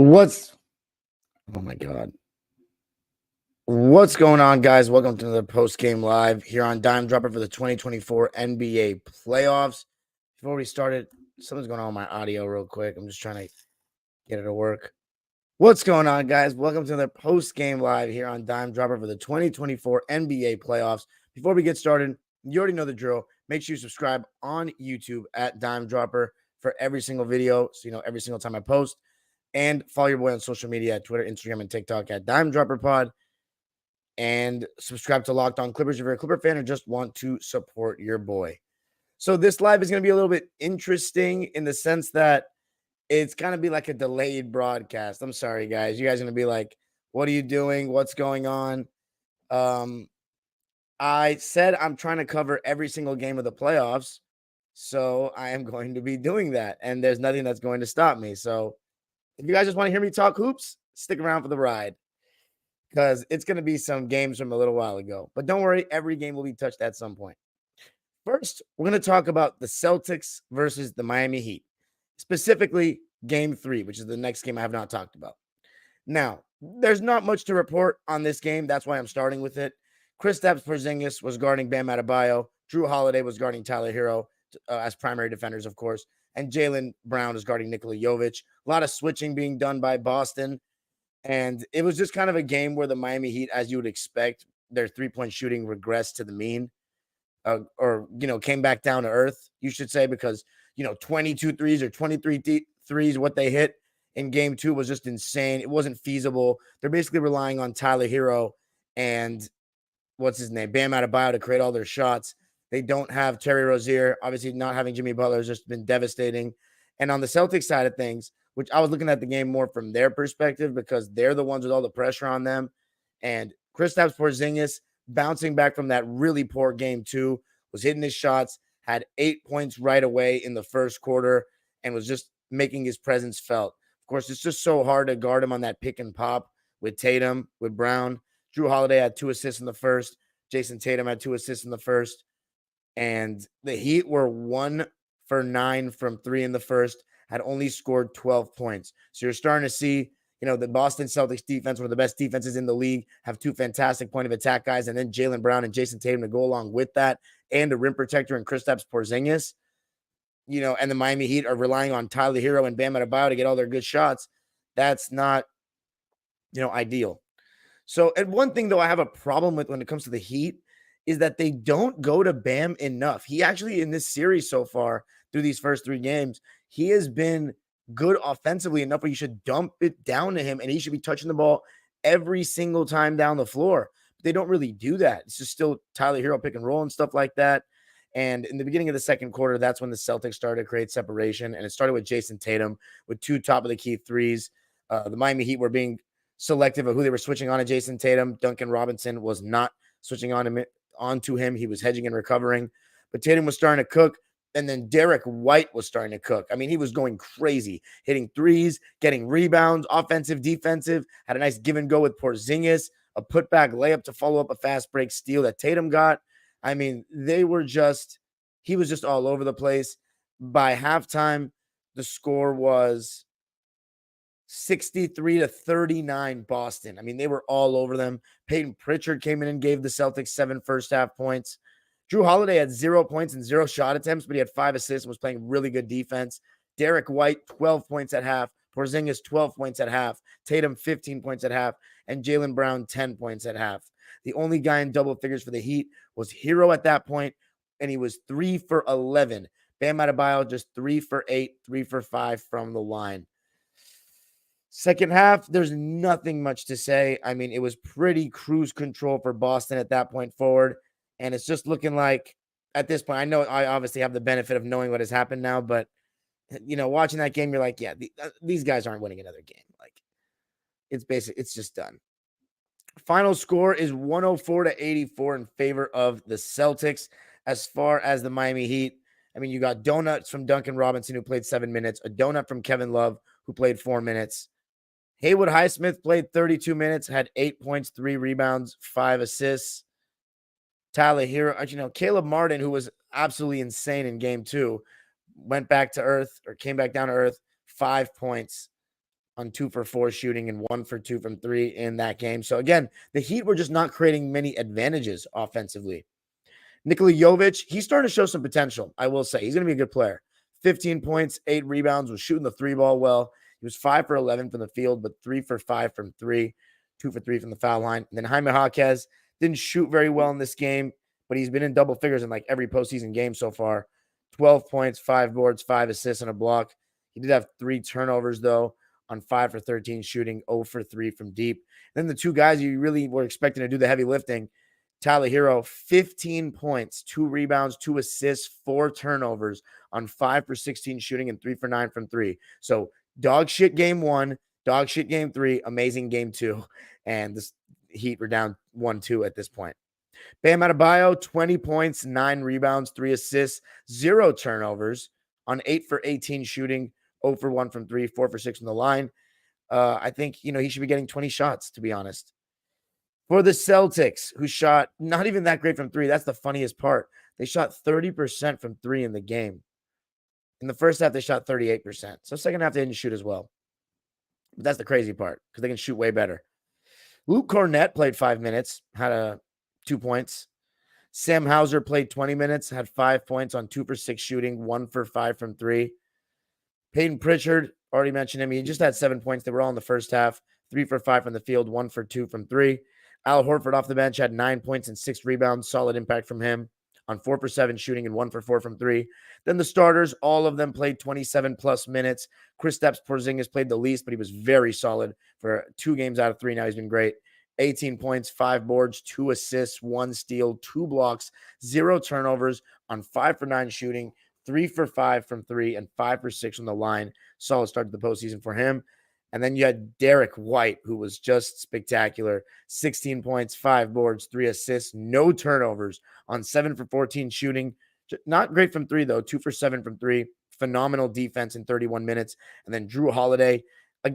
What's oh my god. What's going on, guys? Welcome to another post-game live here on Dime Dropper for the 2024 NBA playoffs. Before we started, something's going on with my audio real quick. I'm just trying to get it to work. What's going on, guys? Welcome to another post-game live here on Dime Dropper for the 2024 NBA playoffs. Before we get started, you already know the drill. Make sure you subscribe on YouTube at Dime Dropper for every single video, so you know every single time I post. And follow your boy on social media at Twitter, Instagram, and TikTok at Dime Dropper Pod. And subscribe to Locked On Clippers if you're a Clipper fan or just want to support your boy. So this live is going to be a little bit interesting in the sense that it's going to be like a delayed broadcast. I'm sorry, guys. You guys are going to be like, what are you doing? What's going on? I said I'm trying to cover every single game of the playoffs. So I am going to be doing that. And there's nothing that's going to stop me. So if you guys just want to hear me talk hoops, stick around for the ride, because it's going to be some games from a little while ago. But don't worry, every game will be touched at some point. First, we're going to talk about the Celtics versus the Miami Heat, specifically Game 3, which is the next game I have not talked about. Now, there's not much to report on this game. That's why I'm starting with it. Kristaps Porzingis was guarding Bam Adebayo. Drew Holiday was guarding Tyler Hero as primary defenders, of course. And Jaylen Brown is guarding Nikola Jovic. A lot of switching being done by Boston. And it was just kind of a game where the Miami Heat, as you would expect, their three-point shooting regressed to the mean, or came back down to earth, you should say, because 22 threes or 23 threes, what they hit in Game 2 was just insane. It wasn't feasible. They're basically relying on Tyler Hero and what's his name, Bam Adebayo, to create all their shots. They don't have Terry Rozier. Obviously, not having Jimmy Butler has just been devastating. And on the Celtics side of things, which I was looking at the game more from their perspective because they're the ones with all the pressure on them. And Kristaps Porzingis, bouncing back from that really poor Game 2, was hitting his shots, had 8 points right away in the first quarter, and was just making his presence felt. Of course, it's just so hard to guard him on that pick and pop with Tatum, with Brown. Drew Holiday had 2 assists in the first. Jason Tatum had 2 assists in the first. And the Heat were 1 for 9 from 3 in the first, had only scored 12 points. So you're starting to see, the Boston Celtics defense, one of the best defenses in the league, have 2 fantastic point of attack guys, and then Jaylen Brown and Jason Tatum to go along with that, and a rim protector in Kristaps Porzingis. And the Miami Heat are relying on Tyler Hero and Bam Adebayo to get all their good shots. That's not, ideal. So, and one thing, though, I have a problem with when it comes to the Heat is that they don't go to Bam enough. He actually, in this series so far, through these first 3 games, he has been good offensively enough where you should dump it down to him and he should be touching the ball every single time down the floor. But they don't really do that. It's just still Tyler Hero pick and roll and stuff like that. And in the beginning of the second quarter, that's when the Celtics started to create separation. And it started with Jason Tatum with 2 top of the key threes. The Miami Heat were being selective of who they were switching on to Jason Tatum. Duncan Robinson was not switching onto him. He was hedging and recovering. But Tatum was starting to cook. And then Derek White was starting to cook. I mean, he was going crazy, hitting threes, getting rebounds, offensive, defensive, had a nice give and go with Porzingis, a putback layup to follow up a fast break steal that Tatum got. I mean, he was just all over the place. By halftime, the score was 63-39 Boston. I mean, they were all over them. Peyton Pritchard came in and gave the Celtics 7 first half points. Drew Holiday had 0 points and 0 shot attempts, but he had 5 assists and was playing really good defense. Derek White, 12 points at half. Porzingis, 12 points at half. Tatum, 15 points at half. And Jaylen Brown, 10 points at half. The only guy in double figures for the Heat was Hero at that point, and he was 3 for 11. Bam Adebayo, just 3 for 8, 3 for 5 from the line. Second half, there's nothing much to say. I mean, it was pretty cruise control for Boston at that point forward. And it's just looking like, at this point, I know I obviously have the benefit of knowing what has happened now, but, watching that game, you're like, yeah, these guys aren't winning another game. Like, it's just done. Final score is 104-84 in favor of the Celtics. As far as the Miami Heat, I mean, you got donuts from Duncan Robinson, who played 7 minutes, a donut from Kevin Love, who played 4 minutes. Haywood Highsmith played 32 minutes, had 8 points, 3 rebounds, 5 assists. Tyler Hero, Caleb Martin, who was absolutely insane in Game 2, went back to earth or came back down to earth, 5 points. on 2 for 4 shooting and 1 for 2 from 3 in that game. So again, the Heat were just not creating many advantages offensively. Nikola Jovic, he's starting to show some potential, I will say. He's going to be a good player. 15 points, 8 rebounds, was shooting the 3-ball well. He was 5 for 11 from the field, but 3 for 5 from 3, 2 for 3 from the foul line. And then Jaime Jaquez didn't shoot very well in this game, but he's been in double figures in like every postseason game so far. 12 points, 5 boards, 5 assists, and a block. He did have 3 turnovers, though, on 5 for 13 shooting, 0 for 3 from deep. Then the two guys you really were expecting to do the heavy lifting, Tyler Hero, 15 points, 2 rebounds, 2 assists, 4 turnovers on 5 for 16 shooting and 3 for 9 from 3. So dog shit game 1, dog shit game 3, amazing game 2. And the Heat were down 1-2 at this point. Bam Adebayo, 20 points, 9 rebounds, 3 assists, 0 turnovers on 8 for 18 shooting, 0 for 1 from 3, 4 for 6 from the line. I think, he should be getting 20 shots, to be honest. For the Celtics, who shot not even that great from 3, that's the funniest part. They shot 30% from 3 in the game. In the first half, they shot 38%. So second half, they didn't shoot as well. But that's the crazy part because they can shoot way better. Luke Cornett played 5 minutes, had 2 points. Sam Hauser played 20 minutes, had 5 points on 2 for 6 shooting, 1 for 5 from 3. Peyton Pritchard, already mentioned him. He just had 7 points. They were all in the first half. 3 for 5 from the field, 1 for 2 from 3. Al Horford off the bench had 9 points and 6 rebounds. Solid impact from him on 4 for 7 shooting and 1 for 4 from 3. Then the starters, all of them played 27-plus minutes. Kristaps Porzingis played the least, but he was very solid for 2 games out of 3. Now he's been great. 18 points, 5 boards, 2 assists, 1 steal, 2 blocks, 0 turnovers on 5 for 9 shooting, 3 for 5 from 3, and 5 for 6 on the line. Solid start to the postseason for him. And then you had Derek White, who was just spectacular. 16 points, 5 boards, 3 assists, no turnovers on 7 for 14 shooting. Not great from 3, though. 2 for 7 from 3. Phenomenal defense in 31 minutes. And then Drew Holiday.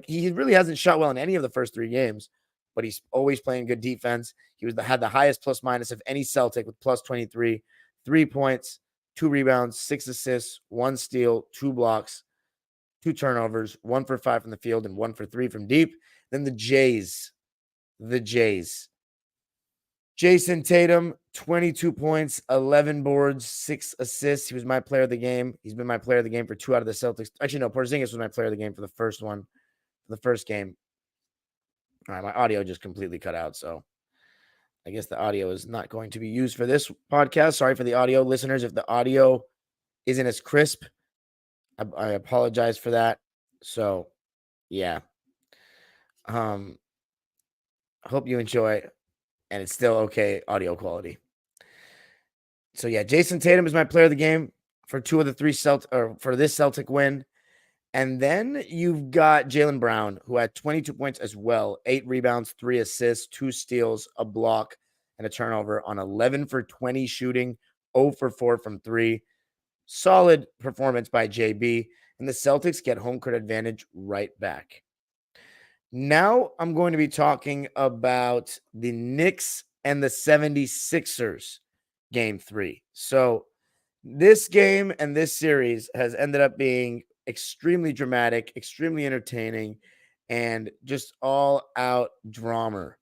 He really hasn't shot well in any of the first 3 games, but he's always playing good defense. He had the highest plus minus of any Celtic with plus 23. 3 points, 2 rebounds, 6 assists, 1 steal, 2 blocks, 2 turnovers, 1 for 5 from the field, and 1 for 3 from deep. Then the Jays. Jason Tatum, 22 points, 11 boards, 6 assists. He was my player of the game. He's been my player of the game for 2 out of the Celtics. Actually, no, Porzingis was my player of the game for the first game. All right, my audio just completely cut out, so I guess the audio is not going to be used for this podcast. Sorry for the audio listeners. If the audio isn't as crisp, I apologize for that. So, yeah. I hope you enjoy, and it's still okay audio quality. So, yeah, Jason Tatum is my player of the game for 2 of the 3 for this Celtic win. And then you've got Jaylen Brown, who had 22 points as well, 8 rebounds, 3 assists, 2 steals, a block, and a turnover on 11 for 20 shooting, 0 for 4 from 3. Solid performance by JB, and the Celtics get home court advantage right back. Now I'm going to be talking about the Knicks and the 76ers game 3. So this game and this series has ended up being extremely dramatic, extremely entertaining, and just all out drama.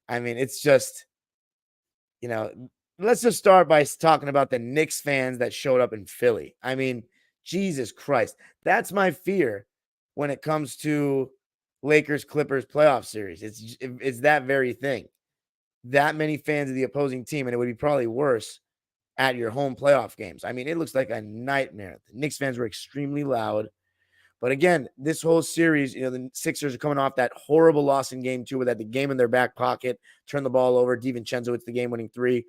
I mean, it's just, let's just start by talking about the Knicks fans that showed up in Philly. I mean, Jesus Christ. That's my fear when it comes to Lakers-Clippers playoff series. It's that very thing. That many fans of the opposing team, and it would be probably worse at your home playoff games. I mean, it looks like a nightmare. The Knicks fans were extremely loud. But again, this whole series, the Sixers are coming off that horrible loss in game 2 with that the game in their back pocket, turn the ball over. DiVincenzo, it's the game-winning 3.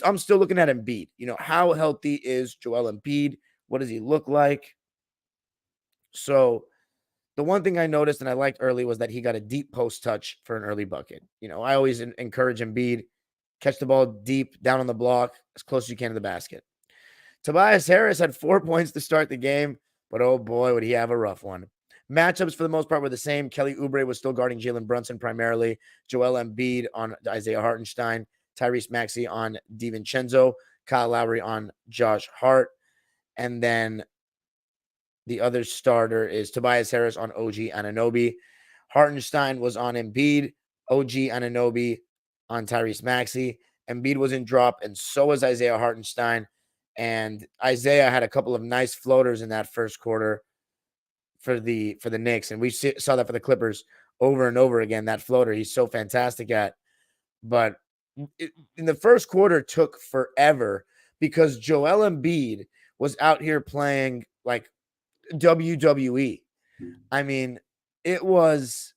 I'm still looking at Embiid. How healthy is Joel Embiid? What does he look like? So the one thing I noticed and I liked early was that he got a deep post touch for an early bucket. I always encourage Embiid, catch the ball deep, down on the block, as close as you can to the basket. Tobias Harris had 4 points to start the game, but oh boy, would he have a rough one. Matchups for the most part were the same. Kelly Oubre was still guarding Jalen Brunson primarily. Joel Embiid on Isaiah Hartenstein. Tyrese Maxey on DiVincenzo. Kyle Lowry on Josh Hart. And then The other starter is Tobias Harris on OG Anunoby. Hartenstein was on Embiid. OG Anunoby on Tyrese Maxey. Embiid was in drop, and so was Isaiah Hartenstein. And Isaiah had a couple of nice floaters in that first quarter for the Knicks, and we saw that for the Clippers over and over again. That floater, he's so fantastic at. But in the first quarter, took forever because Joel Embiid was out here playing like WWE. I mean, it was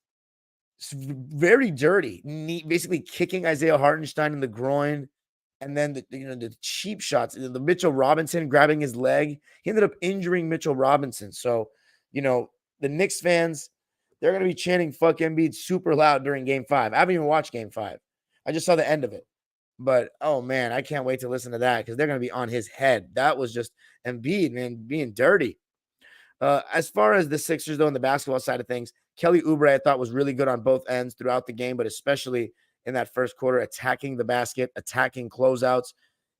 very dirty, basically kicking Isaiah Hartenstein in the groin. And then the cheap shots, the Mitchell Robinson grabbing his leg, he ended up injuring Mitchell Robinson. So, the Knicks fans, they're going to be chanting "fuck Embiid" super loud during Game 5. I haven't even watched Game 5. I just saw the end of it. But oh man, I can't wait to listen to that because they're going to be on his head. That was just Embiid, man, being dirty. As far as the Sixers, though, on the basketball side of things, Kelly Oubre, I thought, was really good on both ends throughout the game, but especially in that first quarter, attacking the basket, attacking closeouts.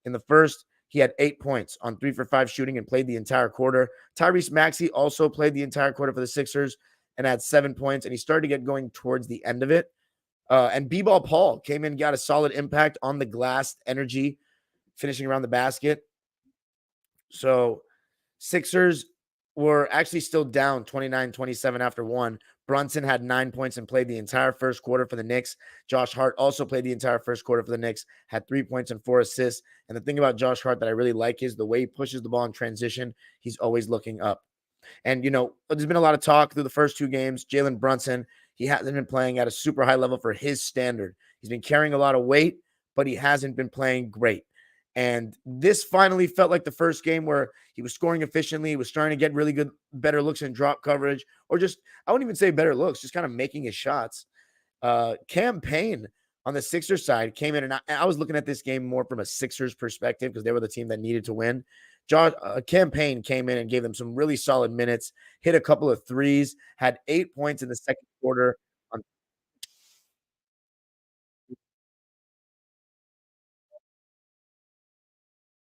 In the first, he had 8 points on 3 for 5 shooting and played the entire quarter. Tyrese Maxey also played the entire quarter for the Sixers and had 7 points, and he started to get going towards the end of it. And B-Ball Paul came in, got a solid impact on the glass, energy, finishing around the basket. So Sixers were actually still down 29-27 after one. Brunson had 9 points and played the entire first quarter for the Knicks. Josh Hart also played the entire first quarter for the Knicks, had 3 points and 4 assists. And the thing about Josh Hart that I really like is the way he pushes the ball in transition. He's always looking up. And, there's been a lot of talk through the first 2 games. Jalen Brunson, he hasn't been playing at a super high level for his standard. He's been carrying a lot of weight, but he hasn't been playing great. And this finally felt like the first game where he was scoring efficiently. He was starting to get really good, better looks in drop coverage, or just, I wouldn't even say better looks, just kind of making his shots. Cam Payne on the Sixers side came in, and I was looking at this game more from a Sixers perspective because they were the team that needed to win. Cam Payne came in and gave them some really solid minutes, hit a couple of threes, had 8 points in the second quarter on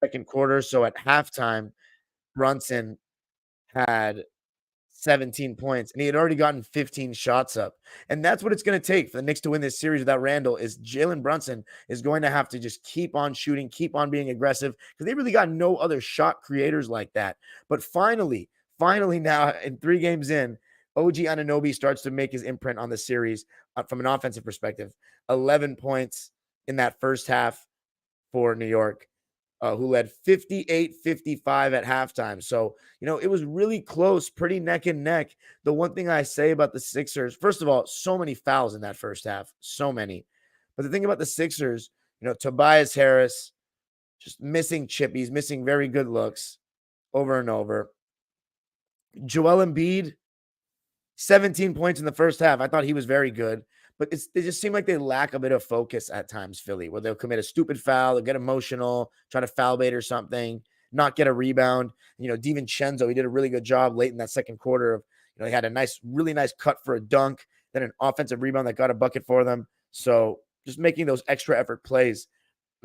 second quarter. So at halftime, Brunson had 17 points, and he had already gotten 15 shots up. And that's what it's going to take for the Knicks to win this series without Randall is Jalen Brunson is going to have to just keep on shooting, keep on being aggressive because they really got no other shot creators like that. But finally now in 3 games in, OG Anunoby starts to make his imprint on the series from an offensive perspective. 11 points in that first half for New York. Who led 58-55 at halftime. So, it was really close, pretty neck and neck. The one thing I say about the Sixers, first of all, so many fouls in that first half, so many. But the thing about the Sixers, Tobias Harris just missing chippies, missing very good looks over and over. Joel Embiid, 17 points in the first half. I thought he was very good, but they just seem like they lack a bit of focus at times, Philly, where they'll commit a stupid foul, they'll get emotional, try to foul bait or something, not get a rebound. DiVincenzo, he did a really good job late in that second quarter of, he had a really nice cut for a dunk, then an offensive rebound that got a bucket for them. So just making those extra effort plays.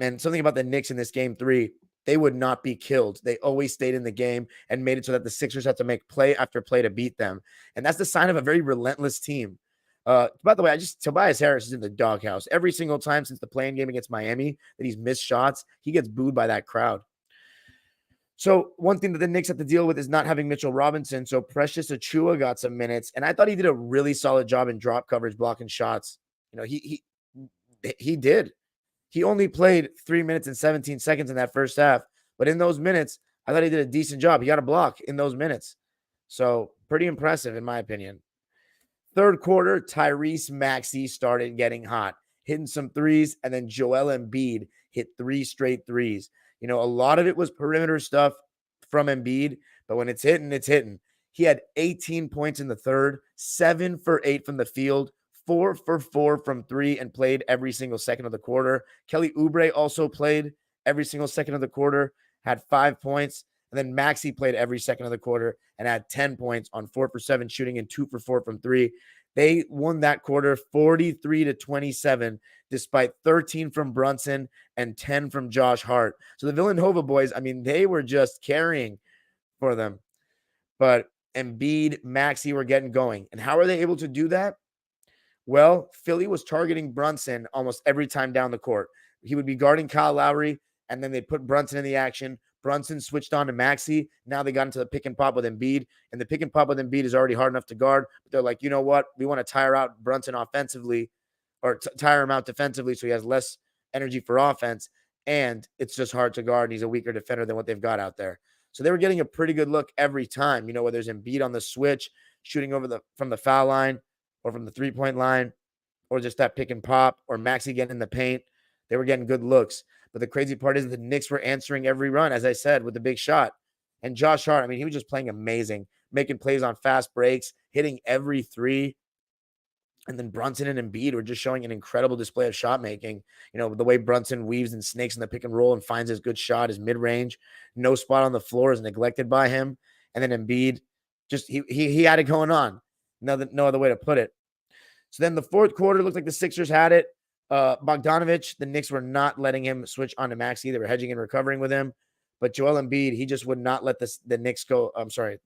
And something about the Knicks in this game 3, they would not be killed. They always stayed in the game and made it so that the Sixers had to make play after play to beat them. And that's the sign of a very relentless team. By the way, Tobias Harris is in the doghouse. Every single time since the playing game against Miami that he's missed shots, he gets booed by that crowd. So one thing that the Knicks have to deal with is not having Mitchell Robinson. So Precious Achiuwa got some minutes, and I thought he did a really solid job in drop coverage, blocking shots. He did. He only played 3 minutes and 17 seconds in that first half. But in those minutes, I thought he did a decent job. He got a block in those minutes. So pretty impressive, in my opinion. Third quarter, Tyrese Maxey started getting hot, hitting some threes, and then Joel Embiid hit 3 straight threes. A lot of it was perimeter stuff from Embiid, but when it's hitting, it's hitting. He had 18 points in the third, 7 for 8 from the field, 4 for 4 from 3, and played every single second of the quarter. Kelly Oubre also played every single second of the quarter, had 5 points. And then Maxey played every second of the quarter and had 10 points on 4 for 7 shooting and 2 for 4 from 3. They won that quarter 43-27, despite 13 from Brunson and 10 from Josh Hart. So the Villanova boys, they were just carrying for them. But Embiid, Maxey were getting going. And how are they able to do that? Well, Philly was targeting Brunson almost every time down the court. He would be guarding Kyle Lowry, and then they'd put Brunson in the action. Brunson switched on to Maxey. Now they got into the pick and pop with Embiid, and the pick and pop with Embiid is already hard enough to guard. But they're like, you know what? We want to tire out Brunson offensively, or tire him out defensively, so he has less energy for offense. And it's just hard to guard. And he's a weaker defender than what they've got out there. So they were getting a pretty good look every time. You know, whether there's Embiid on the switch, shooting over from the foul line, or from the three-point line, or just that pick and pop, or Maxey getting in the paint. They were getting good looks. But the crazy part is the Knicks were answering every run, as I said, with the big shot. And Josh Hart, I mean, he was just playing amazing, making plays on fast breaks, hitting every three. And then Brunson and Embiid were just showing an incredible display of shot making. You know, the way Brunson weaves and snakes in the pick and roll and finds his good shot, his mid-range. No spot on the floor is neglected by him. And then Embiid, just he had it going on. No other way to put it. So then the fourth quarter looked like the Sixers had it. Bogdanovich, the Knicks were not letting him switch onto Maxey. They were hedging and recovering with him. But Joel Embiid, he just would not let the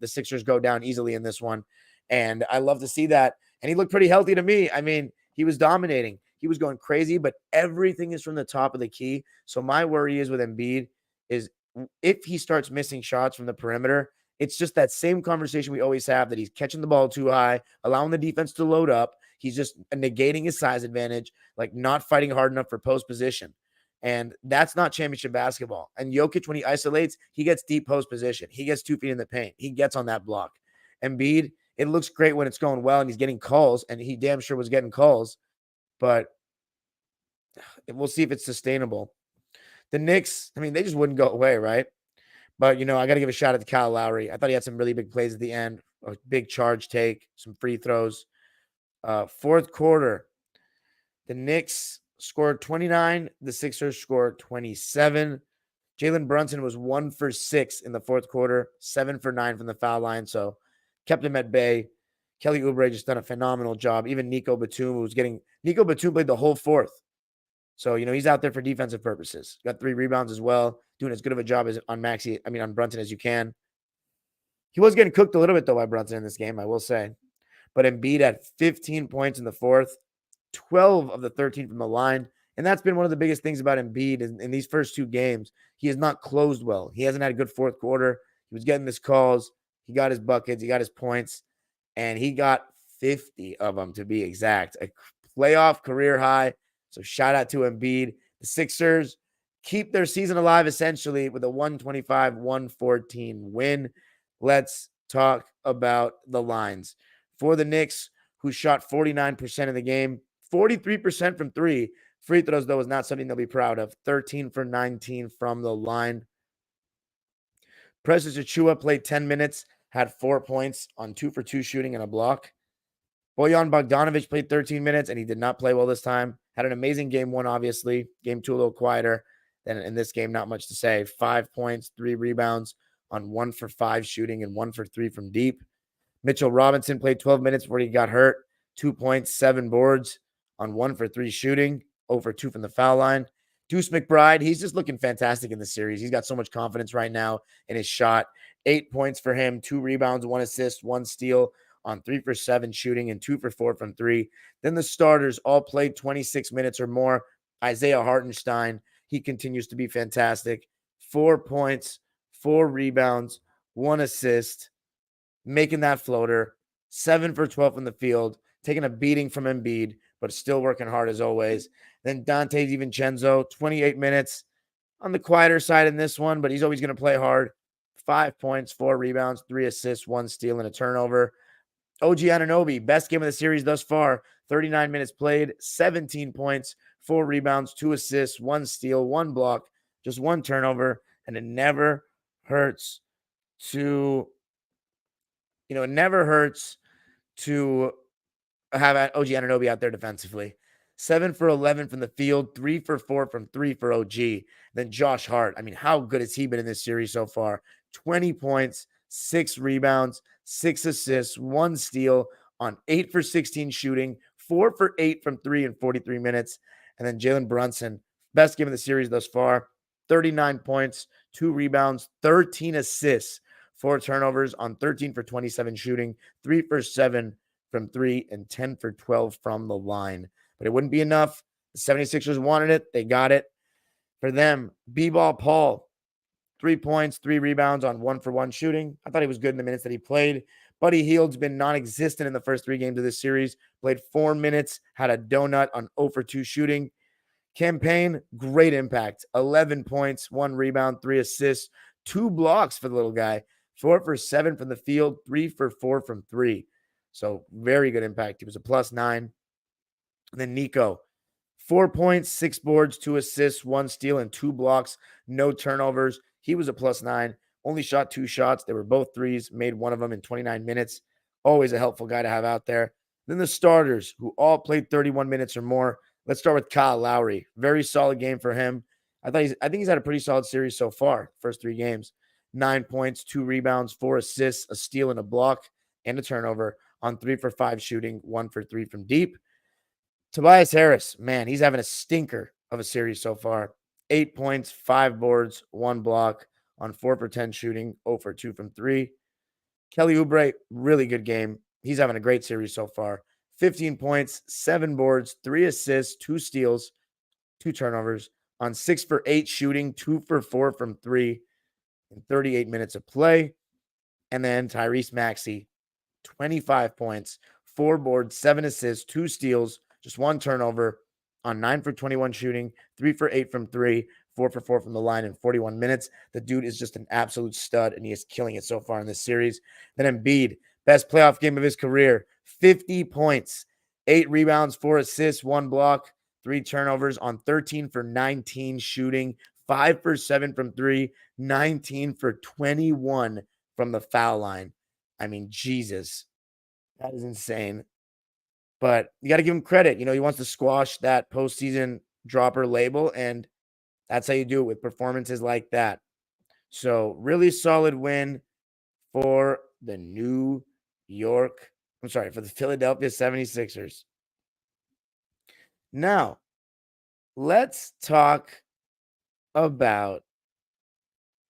Sixers go down easily in this one. And I love to see that. And he looked pretty healthy to me. I mean, he was dominating. He was going crazy, but everything is from the top of the key. So my worry is with Embiid is if he starts missing shots from the perimeter, it's just that same conversation we always have that he's catching the ball too high, allowing the defense to load up. He's just negating his size advantage, like not fighting hard enough for post position. And that's not championship basketball. And Jokic, when he isolates, he gets deep post position. He gets 2 feet in the paint. He gets on that block. Embiid, it looks great when it's going well and he's getting calls, and he damn sure was getting calls. But we'll see if it's sustainable. The Knicks, I mean, they just wouldn't go away, right? But, you know, I got to give a shout out to Kyle Lowry. I thought he had some really big plays at the end, a big charge take, some free throws. Fourth quarter, the Knicks scored 29. The Sixers scored 27. Jalen Brunson was 1 for 6 in the fourth quarter, 7 for 9 from the foul line. So kept him at bay. Kelly Oubre just done a phenomenal job. Even Nico Batum played the whole fourth. So, you know, he's out there for defensive purposes. Got 3 rebounds as well, doing as good of a job as on Brunson as you can. He was getting cooked a little bit, though, by Brunson in this game, I will say. But Embiid had 15 points in the fourth, 12 of the 13 from the line. And that's been one of the biggest things about Embiid in these first 2 games. He has not closed well. He hasn't had a good fourth quarter. He was getting his calls. He got his buckets. He got his points. And he got 50 of them, to be exact. A playoff career high. So shout out to Embiid. The Sixers keep their season alive, essentially, with a 125-114 win. Let's talk about the lines. For the Knicks, who shot 49% of the game, 43% from 3. Free throws, though, is not something they'll be proud of. 13 for 19 from the line. Precious Achiuwa played 10 minutes, had 4 points on 2 for 2 shooting and a block. Bojan Bogdanovich played 13 minutes, and he did not play well this time. Had an amazing game 1, obviously. Game 2 a little quieter. Then in this game, not much to say. 5 points, 3 rebounds on 1 for 5 shooting and 1 for 3 from deep. Mitchell Robinson played 12 minutes before he got hurt. 2 points, 7 boards on 1 for 3 shooting. 0 for 2 from the foul line. Deuce McBride, he's just looking fantastic in the series. He's got so much confidence right now in his shot. 8 points for him, 2 rebounds, 1 assist, 1 steal on 3 for 7 shooting and 2 for 4 from 3. Then the starters all played 26 minutes or more. Isaiah Hartenstein, he continues to be fantastic. 4 points, 4 rebounds, 1 assist, making that floater. 7 for 12 from the field, taking a beating from Embiid, but still working hard as always. Then Dante DiVincenzo, 28 minutes on the quieter side in this one, but he's always going to play hard. 5 points, 4 rebounds, 3 assists, 1 steal, and a turnover. OG Anunoby, best game of the series thus far. 39 minutes played, 17 points, 4 rebounds, 2 assists, 1 steal, 1 block, just 1 turnover. And it never hurts to, have OG Anunoby out there defensively. 7 for 11 from the field, 3 for 4 from 3 for OG. Then Josh Hart. I mean, how good has he been in this series so far? 20 points, 6 rebounds, 6 assists, 1 steal on 8 for 16 shooting, 4 for 8 from 3 in 43 minutes. And then Jalen Brunson, best game of the series thus far, 39 points, 2 rebounds, 13 assists 4 turnovers on 13 for 27 shooting, 3 for 7 from 3, and 10 for 12 from the line. But it wouldn't be enough. The 76ers wanted it. They got it. For them, B-Ball Paul, 3 points, 3 rebounds on 1-for-1 shooting. I thought he was good in the minutes that he played. Buddy Hield's been non-existent in the first 3 games of this series. Played 4 minutes, had a donut on 0-for-2 shooting. Campaign, great impact. 11 points, 1 rebound, 3 assists, 2 blocks for the little guy. 4 for 7 from the field, 3 for 4 from 3. So very good impact. He was a +9. And then Nico, 4 points, 6 boards, 2 assists, 1 steal, and 2 blocks. No turnovers. He was a +9. Only shot 2 shots. They were both threes. Made one of them in 29 minutes. Always a helpful guy to have out there. Then the starters, who all played 31 minutes or more. Let's start with Kyle Lowry. Very solid game for him. I think he's had a pretty solid series so far. First 3 games. 9 points, 2 rebounds, 4 assists, a steal and a block, and a turnover on 3 for 5 shooting, 1 for 3 from deep. Tobias Harris, man, he's having a stinker of a series so far. 8 points, 5 boards, 1 block on 4 for 10 shooting, 0 for 2 from 3. Kelly Oubre, really good game. He's having a great series so far. 15 points, 7 boards, 3 assists, 2 steals, 2 turnovers on 6 for 8 shooting, 2 for 4 from 3 in 38 minutes of play. And then Tyrese Maxey, 25 points, 4 boards, 7 assists, 2 steals, just 1 turnover on 9 for 21 shooting, 3 for 8 from 3, 4 for 4 from the line in 41 minutes. The dude is just an absolute stud, and he is killing it so far in this series. Then Embiid, best playoff game of his career, 50 points, 8 rebounds, 4 assists, 1 block, 3 turnovers on 13 for 19 shooting, 5 for 7 from 3, 19 for 21 from the foul line. I mean, Jesus, that is insane. But you got to give him credit. He wants to squash that postseason dropper label, and that's how you do it with performances like that. So really solid win for the for the Philadelphia 76ers. Now, let's talk about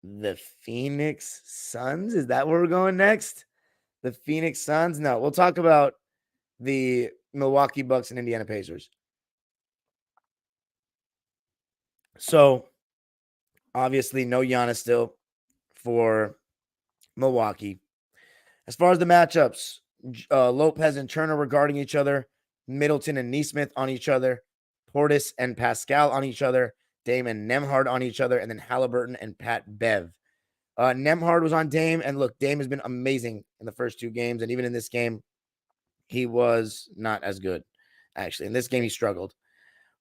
the Phoenix Suns. Is that where we're going next? The Phoenix Suns? No, we'll talk about the Milwaukee Bucks and Indiana Pacers. So, obviously, no Giannis still for Milwaukee. As far as the matchups, Lopez and Turner were guarding each other, Middleton and Nesmith on each other, Portis and Pascal on each other, Dame and Nembhard on each other, and then Halliburton and Pat Bev. Nembhard was on Dame, and look, Dame has been amazing in the first 2 games, and even in this game, he was not as good, actually. In this game, he struggled.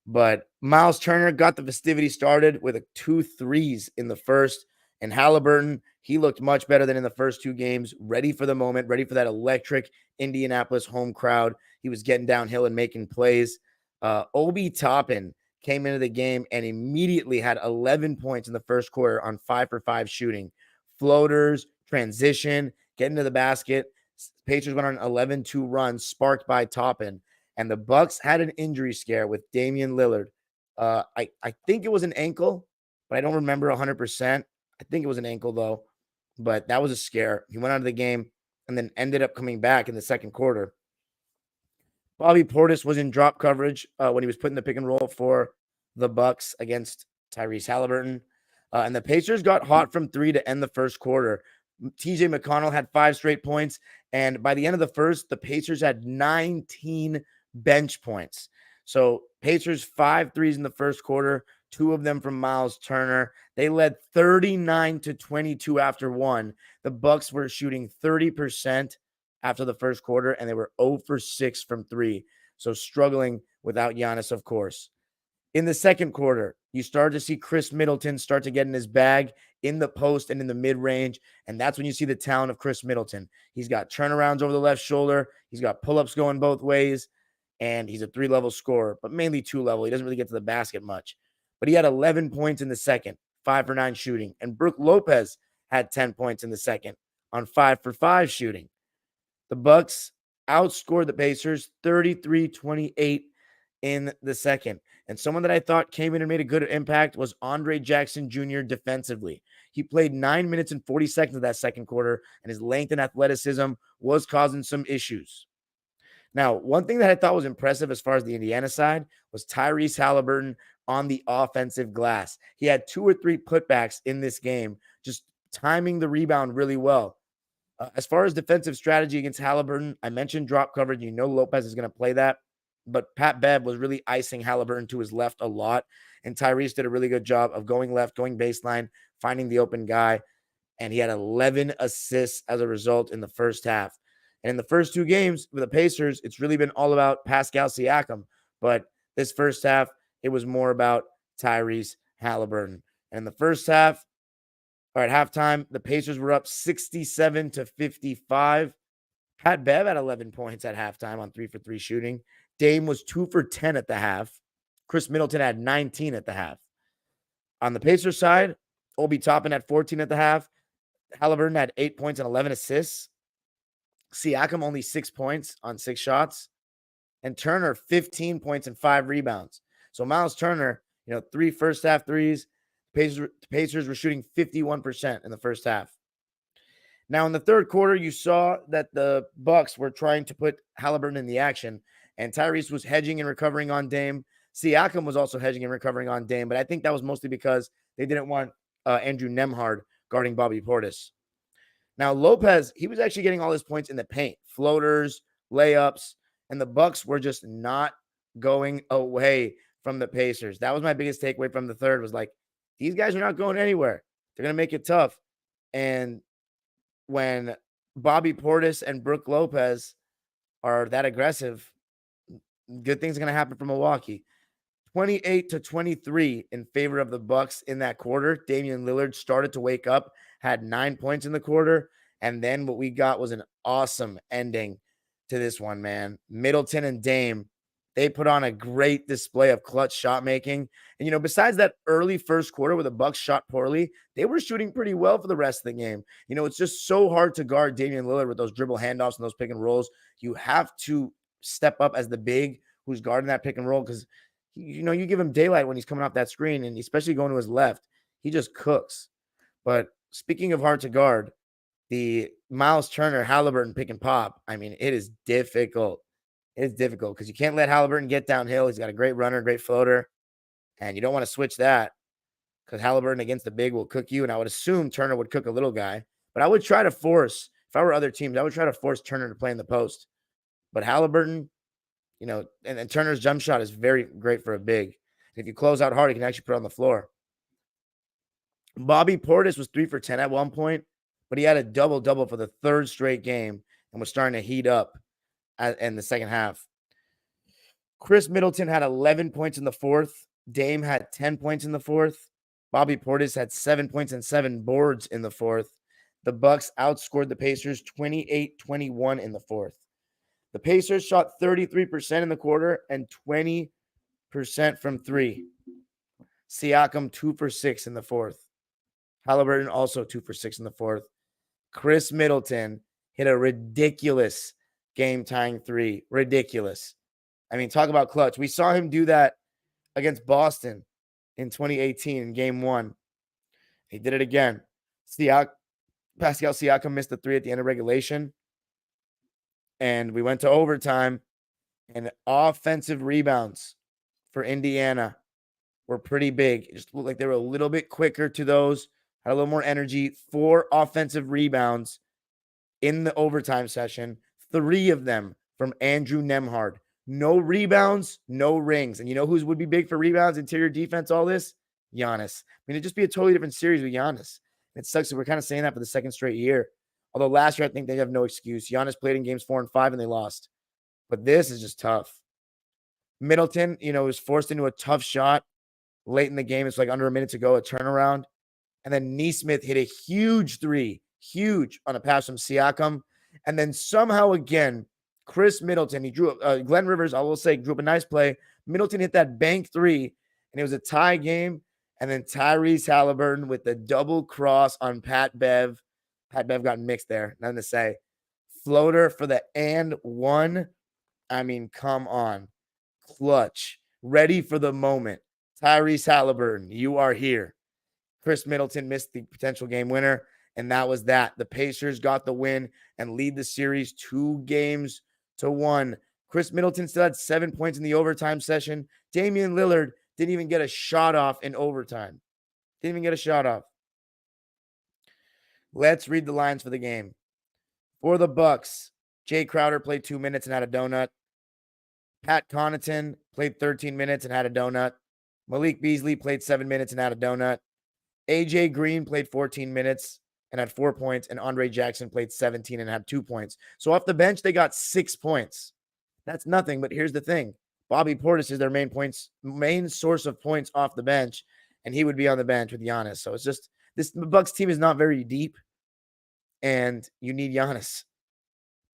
But Miles Turner got the festivity started with 2 threes in the first, and Halliburton, he looked much better than in the first 2 games, ready for the moment, ready for that electric Indianapolis home crowd. He was getting downhill and making plays. Obi Toppin came into the game and immediately had 11 points in the first quarter on 5 for 5 shooting. Floaters, transition, getting to the basket. Pacers went on an 11-2 run sparked by Toppin. And the Bucks had an injury scare with Damian Lillard. I think it was an ankle, but I don't remember 100%. I think it was an ankle, though. But that was a scare. He went out of the game and then ended up coming back in the second quarter. Bobby Portis was in drop coverage when he was putting the pick and roll for the Bucks against Tyrese Halliburton. And the Pacers got hot from 3 to end the first quarter. TJ McConnell had 5 straight points. And by the end of the first, the Pacers had 19 bench points. So Pacers 5 threes in the first quarter, 2 of them from Miles Turner. They led 39-22 after 1. The Bucks were shooting 30% after the first quarter, and they were 0 for 6 from 3. So struggling without Giannis, of course. In the second quarter, you start to see Chris Middleton start to get in his bag in the post and in the mid-range, and that's when you see the talent of Chris Middleton. He's got turnarounds over the left shoulder. He's got pull-ups going both ways, and he's a 3-level scorer, but mainly 2-level. He doesn't really get to the basket much. But he had 11 points in the second, 5 for 9 shooting, and Brook Lopez had 10 points in the second on 5 for 5 shooting. The Bucks outscored the Pacers 33-28 in the second. And someone that I thought came in and made a good impact was Andre Jackson Jr. defensively. He played 9 minutes and 40 seconds of that second quarter, and his length and athleticism was causing some issues. Now, one thing that I thought was impressive as far as the Indiana side was Tyrese Halliburton on the offensive glass. He had 2 or 3 putbacks in this game, just timing the rebound really well. As far as defensive strategy against Halliburton, I mentioned drop coverage. You know Lopez is going to play that, but Pat Bev was really icing Halliburton to his left a lot, and Tyrese did a really good job of going left, going baseline, finding the open guy, and he had 11 assists as a result in the first half. And in the first 2 games with the Pacers, it's really been all about Pascal Siakam, but this first half, it was more about Tyrese Halliburton. And in the first half, or at halftime, the Pacers were up 67-55. Pat Bev had 11 points at halftime on 3 for 3 shooting. Dame was 2 for 10 at the half. Chris Middleton had 19 at the half. On the Pacers side, Obi Toppin had 14 at the half. Halliburton had 8 points and 11 assists. Siakam only 6 points on 6 shots. And Turner 15 points and 5 rebounds. So Miles Turner, 3 first half threes. Pacers were shooting 51% in the first half. Now, in the third quarter, you saw that the Bucks were trying to put Halliburton in the action, and Tyrese was hedging and recovering on Dame. Siakam was also hedging and recovering on Dame, but I think that was mostly because they didn't want Andrew Nembhard guarding Bobby Portis. Now, Lopez, he was actually getting all his points in the paint, floaters, layups, and the Bucks were just not going away from the Pacers. That was my biggest takeaway from the third, was like, these guys are not going anywhere. They're going to make it tough. And when Bobby Portis and Brook Lopez are that aggressive, good things are going to happen for Milwaukee. 28-23 in favor of the Bucks in that quarter. Damian Lillard started to wake up, had 9 points in the quarter, and then what we got was an awesome ending to this one, man. Middleton and Dame, they put on a great display of clutch shot making. And, besides that early first quarter where the Bucks shot poorly, they were shooting pretty well for the rest of the game. It's just so hard to guard Damian Lillard with those dribble handoffs and those pick and rolls. You have to step up as the big who's guarding that pick and roll, because, you give him daylight when he's coming off that screen, and especially going to his left, he just cooks. But speaking of hard to guard, the Miles Turner, Halliburton pick and pop, it is difficult. It's difficult because you can't let Halliburton get downhill. He's got a great runner, great floater, and you don't want to switch that because Halliburton against the big will cook you, and I would assume Turner would cook a little guy. But I would try to force, if I were other teams, I would try to force Turner to play in the post. But Halliburton, and Turner's jump shot is very great for a big. If you close out hard, you can actually put it on the floor. Bobby Portis was 3 for 10 at one point, but he had a double-double for the third straight game and was starting to heat up in the second half. Chris Middleton had 11 points in the fourth. Dame had 10 points in the fourth. Bobby Portis had 7 points and 7 boards in the fourth. The Bucks outscored the Pacers 28-21 in the fourth. The Pacers shot 33% in the quarter and 20% from 3. Siakam 2 for 6 in the fourth. Halliburton also 2 for 6 in the fourth. Chris Middleton hit a ridiculous game-tying 3. Ridiculous. Talk about clutch. We saw him do that against Boston in 2018 in Game 1. He did it again. Pascal Siakam missed the 3 at the end of regulation. And we went to overtime. And offensive rebounds for Indiana were pretty big. It just looked like they were a little bit quicker to those. Had a little more energy. 4 offensive rebounds in the overtime session. 3 of them from Andrew Nembhard. No rebounds, no rings. And you know who would be big for rebounds, interior defense, all this? Giannis. It'd just be a totally different series with Giannis. It sucks that we're kind of saying that for the second straight year. Although last year, I think they have no excuse. Giannis played in games 4 and 5 and they lost. But this is just tough. Middleton, was forced into a tough shot late in the game. It's like under a minute to go, a turnaround. And then Nesmith hit a huge 3, huge on a pass from Siakam. And then somehow again, Chris Middleton, he drew Glenn Rivers, I will say, drew up a nice play. Middleton hit that bank 3, and it was a tie game. And then Tyrese Halliburton with the double cross on Pat Bev. Pat Bev got mixed there, nothing to say. Floater for the and 1. Come on. Clutch. Ready for the moment. Tyrese Halliburton, you are here. Chris Middleton missed the potential game winner, and that was that. The Pacers got the win and lead the series 2-1. Chris Middleton still had 7 points in the overtime session. Damian Lillard didn't even get a shot off in overtime. Didn't even get a shot off. Let's read the lines for the game. For the Bucks, Jay Crowder played 2 minutes and had a donut. Pat Connaughton played 13 minutes and had a donut. Malik Beasley played 7 minutes and had a donut. AJ Green played 14 minutes and had 4 points, and Andre Jackson played 17 and had 2 points. So off the bench, they got 6 points. That's nothing, but here's the thing. Bobby Portis is their main source of points off the bench, and he would be on the bench with Giannis. So it's just the Bucks team is not very deep, and you need Giannis.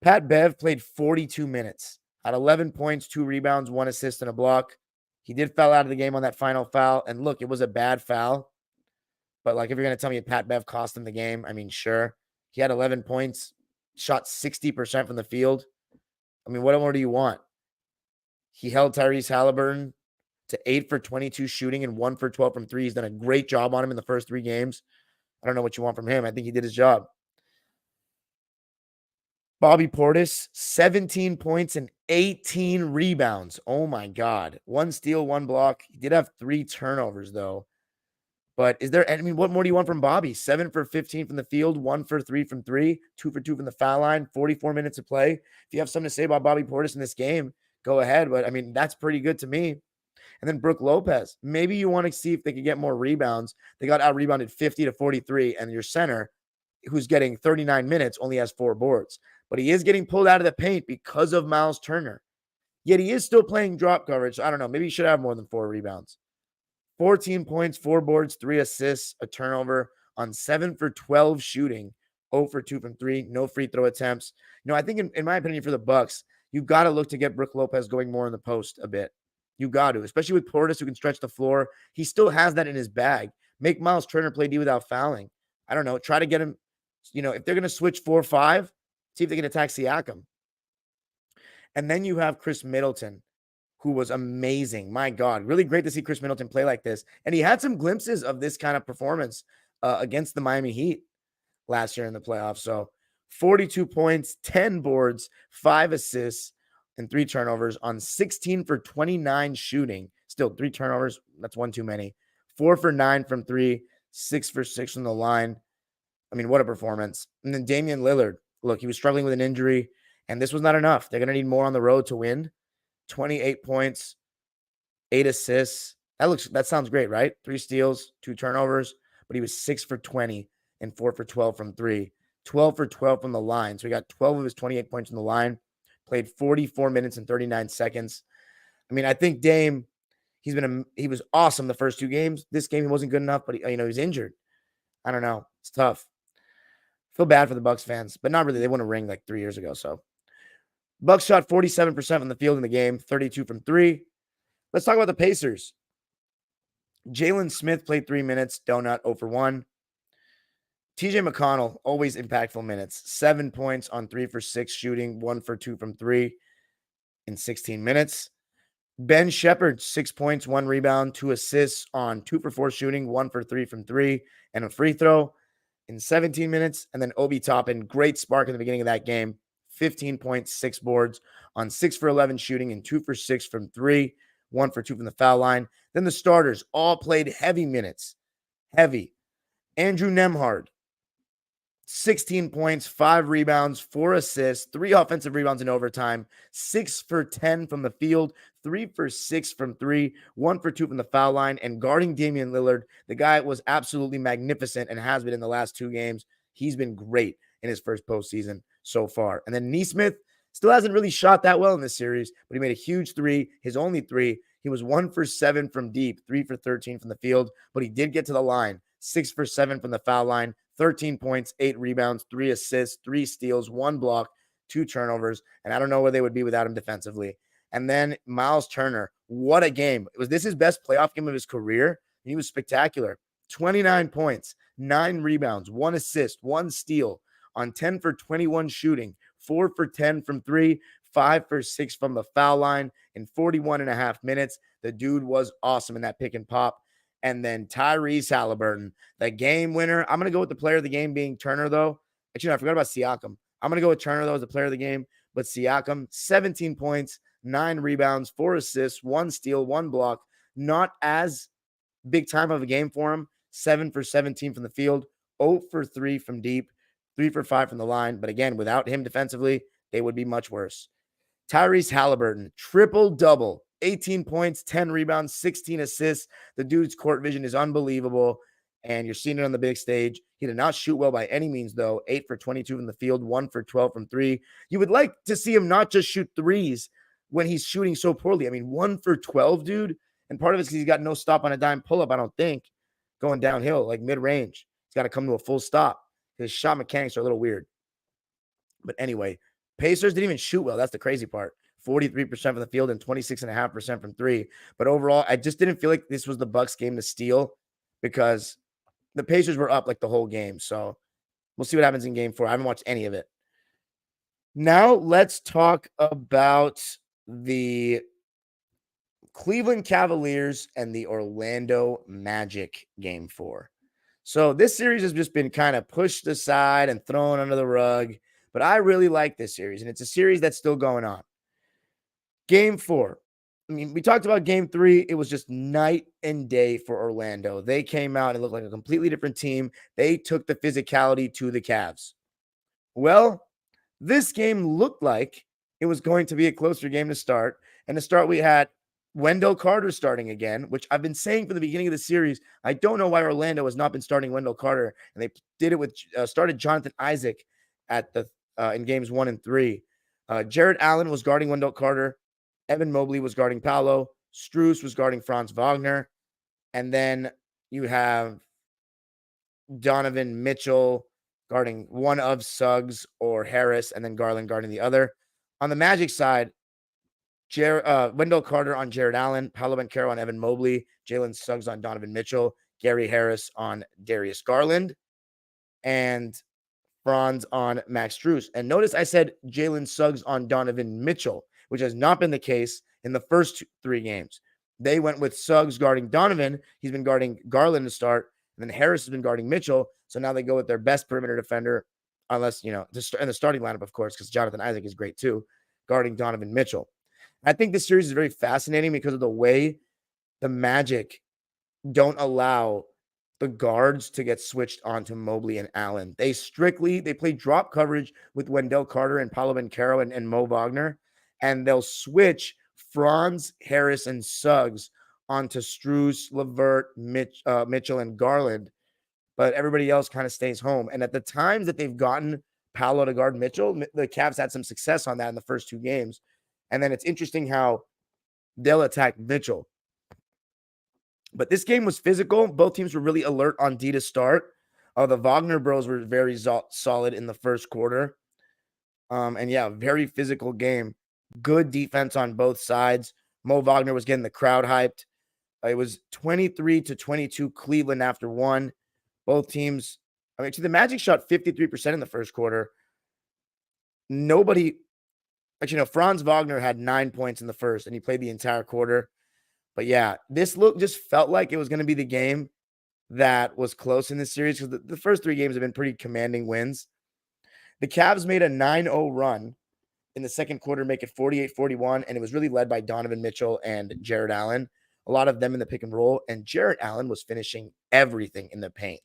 Pat Bev played 42 minutes, had 11 points, 2 rebounds, 1 assist, and a block. He did foul out of the game on that final foul, and look, it was a bad foul. But like, if you're going to tell me Pat Bev cost him the game, I mean, sure. He had 11 points, shot 60% from the field. I mean, what more do you want? He held Tyrese Halliburton to 8 for 22 shooting and 1 for 12 from 3. He's done a great job on him in the first 3 games. I don't know what you want from him. I think he did his job. Bobby Portis, 17 points and 18 rebounds. Oh my God. 1 steal, 1 block. He did have 3 turnovers though. But what more do you want from Bobby? 7 for 15 from the field, 1 for 3 from 3, 2 for 2 from the foul line, 44 minutes of play. If you have something to say about Bobby Portis in this game, go ahead. But I mean, that's pretty good to me. And then Brook Lopez. Maybe you want to see if they could get more rebounds. They got out-rebounded 50-43, and your center, who's getting 39 minutes, only has 4 boards. But he is getting pulled out of the paint because of Miles Turner. Yet he is still playing drop coverage. So I don't know. Maybe he should have more than 4 rebounds. 14 points, 4 boards, 3 assists, a turnover on 7 for 12 shooting, 0 for 2 from 3, no free throw attempts. I think in my opinion for the Bucks, you've got to look to get Brook Lopez going more in the post a bit. You got to, especially with Portis, who can stretch the floor. He still has that in his bag. Make Miles Turner play D without fouling. I don't know. Try to get him, if they're going to switch 4-5, see if they can attack Siakam. And then you have Chris Middleton, who was amazing. My God, really great to see Chris Middleton play like this. And he had some glimpses of this kind of performance against the Miami Heat last year in the playoffs. So 42 points, 10 boards, 5 assists, and 3 turnovers on 16 for 29 shooting. Still 3 turnovers. That's 1 too many. 4 for 9 from 3, 6 for 6 from the line. I mean, what a performance. And then Damian Lillard. Look, he was struggling with an injury, and this was not enough. They're going to need more on the road to win. 28 points, 8 assists. That sounds great, right? 3 steals, 2 turnovers, but he was 6 for 20 and 4 for 12 from 3. 12 for 12 from the line. So he got 12 of his 28 points from the line. Played 44 minutes and 39 seconds. I mean, I think Dame, he was awesome the first 2 games. This game he wasn't good enough, but he was injured. I don't know. It's tough. Feel bad for the Bucks fans, but not really. They won a ring like 3 years ago, so. Bucks shot 47% from the field in the game, 32 from 3. Let's talk about the Pacers. Jalen Smith played 3 minutes, donut, 0 for 1. TJ McConnell, always impactful minutes, 7 points on 3 for 6 shooting, 1 for 2 from 3 in 16 minutes. Ben Shepherd, 6 points, 1 rebound, 2 assists on 2 for 4 shooting, 1 for 3 from 3, and a free throw in 17 minutes. And then Obi Toppin, great spark in the beginning of that game. 15 points, 6 boards on 6 for 11 shooting and 2 for 6 from 3, 1 for 2 from the foul line. Then the starters all played heavy minutes. Heavy. Andrew Nembhard, 16 points, 5 rebounds, 4 assists, 3 offensive rebounds in overtime, 6 for 10 from the field, 3 for 6 from 3, 1 for 2 from the foul line, and guarding Damian Lillard. The guy was absolutely magnificent and has been in the last 2 games. He's been great in his first postseason so far. And then Nesmith still hasn't really shot that well in this series, but he made a huge 3, his only 3. He was 1 for 7 from deep, 3 for 13 from the field, but he did get to the line, 6 for 7 from the foul line, 13 points, 8 rebounds, 3 assists, 3 steals, 1 block, 2 turnovers, and I don't know where they would be without him defensively. And then Miles Turner, what a game. Was this his best playoff game of his career? He was spectacular. 29 points, 9 rebounds, 1 assist, 1 steal on 10 for 21 shooting, 4 for 10 from 3, 5 for 6 from the foul line in 41 and a half minutes. The dude was awesome in that pick and pop. And then Tyrese Halliburton, the game winner. I'm going to go with the player of the game being Turner, though. Actually, no, I forgot about Siakam. I'm going to go with Turner, though, as the player of the game. But Siakam, 17 points, 9 rebounds, 4 assists, 1 steal, 1 block. Not as big time of a game for him. 7 for 17 from the field, 0 for 3 from deep, 3 for 5 from the line. But again, without him defensively, they would be much worse. Tyrese Halliburton, triple-double, 18 points, 10 rebounds, 16 assists. The dude's court vision is unbelievable, and you're seeing it on the big stage. He did not shoot well by any means, though. 8 for 22 from the field, 1 for 12 from 3. You would like to see him not just shoot threes when he's shooting so poorly. I mean, 1 for 12, dude. And part of it's because he's got no stop on a dime pull-up, I don't think, going downhill, like mid-range. He's got to come to a full stop. His shot mechanics are a little weird. But anyway, Pacers didn't even shoot well. That's the crazy part. 43% from the field and 26.5% from 3. But overall, I just didn't feel like this was the Bucks game to steal because the Pacers were up like the whole game. So we'll see what happens in game 4. I haven't watched any of it. Now let's talk about the Cleveland Cavaliers and the Orlando Magic game 4. So this series has just been kind of pushed aside and thrown under the rug. But I really like this series, and it's a series that's still going on. Game 4. I mean, we talked about game 3. It was just night and day for Orlando. They came out and looked like a completely different team. They took the physicality to the Cavs. Well, this game looked like it was going to be a closer game to start. And to start, we had Wendell Carter starting again, which I've been saying from the beginning of the series. I don't know why Orlando has not been starting Wendell Carter, and they did it with started Jonathan Isaac at the in games 1 and 3. Jared Allen was guarding Wendell Carter. Evan Mobley was guarding Paolo. Strus was guarding Franz Wagner. And then you have Donovan Mitchell guarding one of Suggs or Harris, and then Garland guarding the other. On the Magic side, Wendell Carter on Jared Allen, Paolo Banchero on Evan Mobley, Jalen Suggs on Donovan Mitchell, Gary Harris on Darius Garland, and Franz on Max Strus. And notice I said Jalen Suggs on Donovan Mitchell, which has not been the case in the first 3 games. They went with Suggs guarding Donovan. He's been guarding Garland to start. And then Harris has been guarding Mitchell. So now they go with their best perimeter defender, unless, in the starting lineup, of course, because Jonathan Isaac is great too, guarding Donovan Mitchell. I think this series is very fascinating because of the way the Magic don't allow the guards to get switched onto Mobley and Allen. They play drop coverage with Wendell Carter and Paolo Banchero and Mo Wagner, and they'll switch Franz, Harris, and Suggs onto Strus, LeVert, Mitchell, and Garland, but everybody else kind of stays home. And at the times that they've gotten Paolo to guard Mitchell, the Cavs had some success on that in the first 2 games. And then it's interesting how they'll attack Mitchell. But this game was physical. Both teams were really alert on D to start. The Wagner bros were very solid in the first quarter. And yeah, very physical game. Good defense on both sides. Mo Wagner was getting the crowd hyped. It was 23-22 Cleveland after 1. Both teams, the Magic shot 53% in the first quarter. Franz Wagner had 9 points in the first, and he played the entire quarter. But yeah, this just felt like it was going to be the game that was close in this series because the first 3 games have been pretty commanding wins. The Cavs made a 9-0 run in the second quarter, make it 48-41, and it was really led by Donovan Mitchell and Jared Allen. A lot of them in the pick and roll, and Jared Allen was finishing everything in the paint.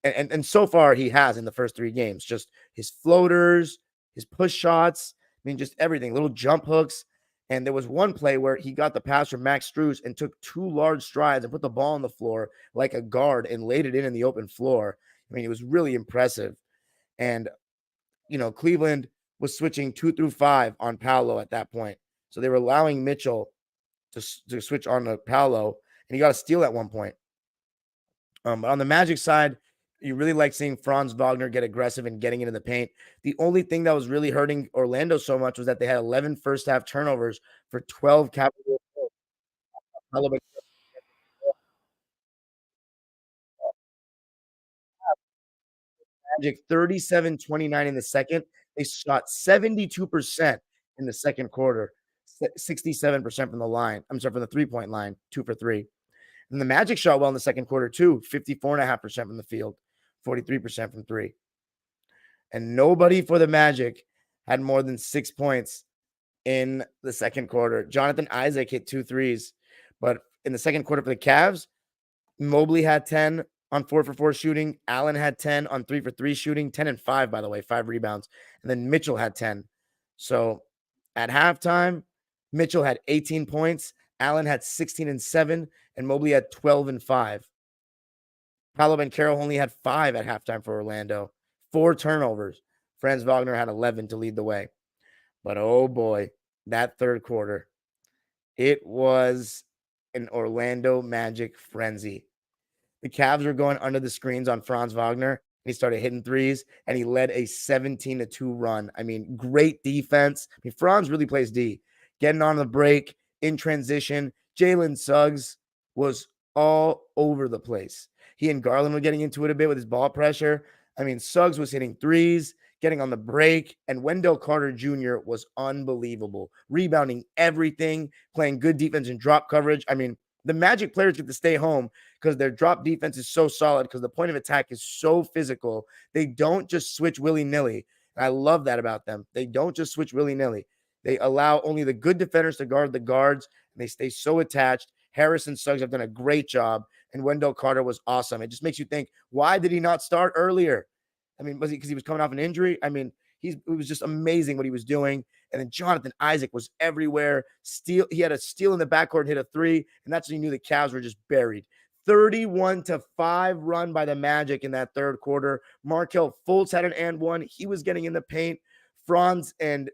And so far he has in the first 3 games, just his floaters, his push shots, just everything, little jump hooks. And there was one play where he got the pass from Max Strus and took 2 large strides and put the ball on the floor like a guard and laid it in the open floor. It was really impressive. And, Cleveland was switching 2 through 5 on Paolo at that point. So they were allowing Mitchell to switch on to Paolo, and he got a steal at one point. But on the Magic side, you really like seeing Franz Wagner get aggressive and getting into the paint. The only thing that was really hurting Orlando so much was that they had 11 first-half turnovers for 12 Cavaliers. Magic 37-29 in the second. They shot 72% in the second quarter, 67% from the line. I'm sorry, from the 3-point line, 2 for 3. And the Magic shot well in the second quarter too, 54.5% from the field, 43% from three. And nobody for the Magic had more than 6 points in the second quarter. Jonathan Isaac hit 2 threes, but in the second quarter for the Cavs, Mobley had 10 on 4 for 4 shooting. Allen had 10 on 3 for 3 shooting, 10 and 5, by the way, 5 rebounds. And then Mitchell had 10. So at halftime, Mitchell had 18 points. Allen had 16 and 7, and Mobley had 12 and 5. Paolo Banchero only had 5 at halftime for Orlando. 4 turnovers. Franz Wagner had 11 to lead the way. But oh boy, that third quarter, it was an Orlando Magic frenzy. The Cavs were going under the screens on Franz Wagner. He started hitting threes, and he led a 17-2 run. I mean, great defense. I mean, Franz really plays D. Getting on the break, in transition. Jalen Suggs was all over the place. He and Garland were getting into it a bit with his ball pressure. I mean, Suggs was hitting threes, getting on the break, and Wendell Carter Jr. was unbelievable. Rebounding everything, playing good defense and drop coverage. I mean, the Magic players get to stay home because their drop defense is so solid, because the point of attack is so physical. They don't just switch willy-nilly. And I love that about them. They don't just switch willy-nilly. They allow only the good defenders to guard the guards, and they stay so attached. Harris and Suggs have done a great job, and Wendell Carter was awesome. It just makes you think, why did he not start earlier? I mean, was it because he was coming off an injury? I mean, it was just amazing what he was doing. And then Jonathan Isaac was everywhere. He had a steal in the backcourt and hit a three, and that's when you knew the Cavs were just buried. 31-5 run by the Magic in that third quarter. Markelle Fultz had an and one. He was getting in the paint. Franz and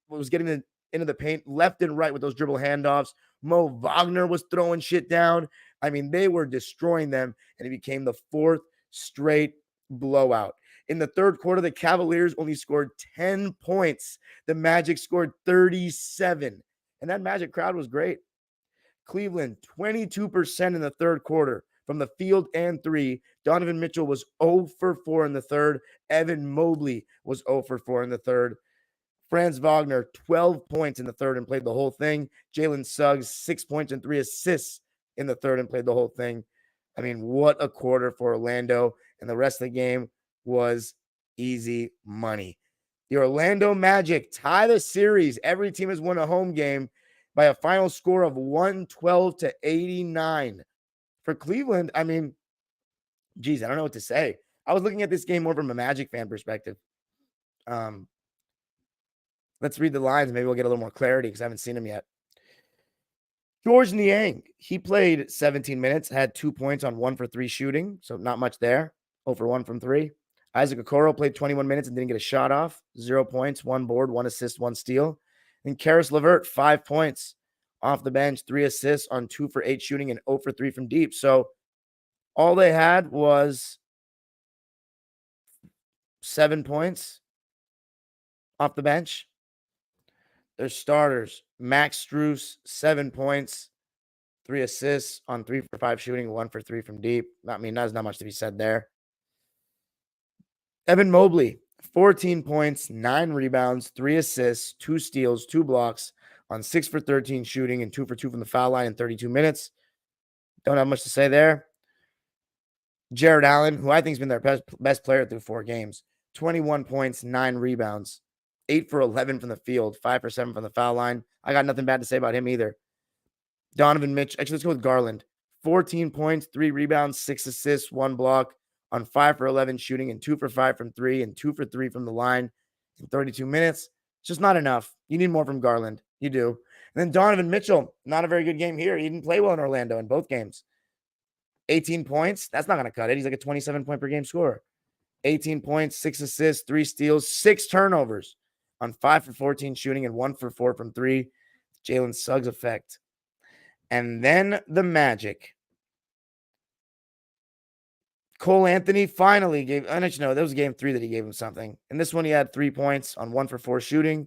was getting into the paint left and right with those dribble handoffs. Mo Wagner was throwing shit down. I mean, they were destroying them, and it became the fourth straight blowout. In the third quarter, the Cavaliers only scored 10 points. The Magic scored 37. And that Magic crowd was great. Cleveland, 22% in the third quarter from the field and three. Donovan Mitchell was 0 for 4 in the third. Evan Mobley was 0 for 4 in the third. Franz Wagner, 12 points in the third and played the whole thing. Jalen Suggs, 6 points and 3 assists in the third and played the whole thing. I mean, what a quarter for Orlando. And the rest of the game was easy money. The Orlando Magic tie the series. Every team has won a home game by a final score of 112-89. For Cleveland, I mean, geez, I don't know what to say. I was looking at this game more from a Magic fan perspective. Let's read the lines. Maybe we'll get a little more clarity because I haven't seen them yet. Georges Niang, he played 17 minutes, had 2 points on 1 for 3 shooting, so not much there. 0 for 1 from 3. Isaac Okoro played 21 minutes and didn't get a shot off. 0 points, 1 board, 1 assist, 1 steal. And Karis LeVert, 5 points off the bench, 3 assists on 2 for 8 shooting and 0 for 3 from deep. So all they had was 7 points off the bench. Their starters, Max Strus, 7 points, 3 assists on 3 for 5 shooting, 1 for 3 from deep. I mean, there's not much to be said there. Evan Mobley, 14 points, 9 rebounds, 3 assists, 2 steals, 2 blocks on 6 for 13 shooting and 2 for 2 from the foul line in 32 minutes. Don't have much to say there. Jared Allen, who I think has been their best player through 4 games, 21 points, 9 rebounds, 8 for 11 from the field, 5 for 7 from the foul line. I got nothing bad to say about him either. Donovan Mitchell, actually, let's go with Garland. 14 points, 3 rebounds, 6 assists, 1 block on 5 for 11 shooting and 2 for 5 from 3 and 2 for 3 from the line in 32 minutes. It's just not enough. You need more from Garland. You do. And then Donovan Mitchell, not a very good game here. He didn't play well in Orlando in both games. 18 points, that's not going to cut it. He's like a 27-point per game scorer. 18 points, 6 assists, 3 steals, 6 turnovers on 5 for 14 shooting and 1 for 4 from 3. Jalen Suggs effect. And then the Magic. Cole Anthony finally gave, I don't know, that was game 3 that he gave him something. And this one he had 3 points on 1 for 4 shooting.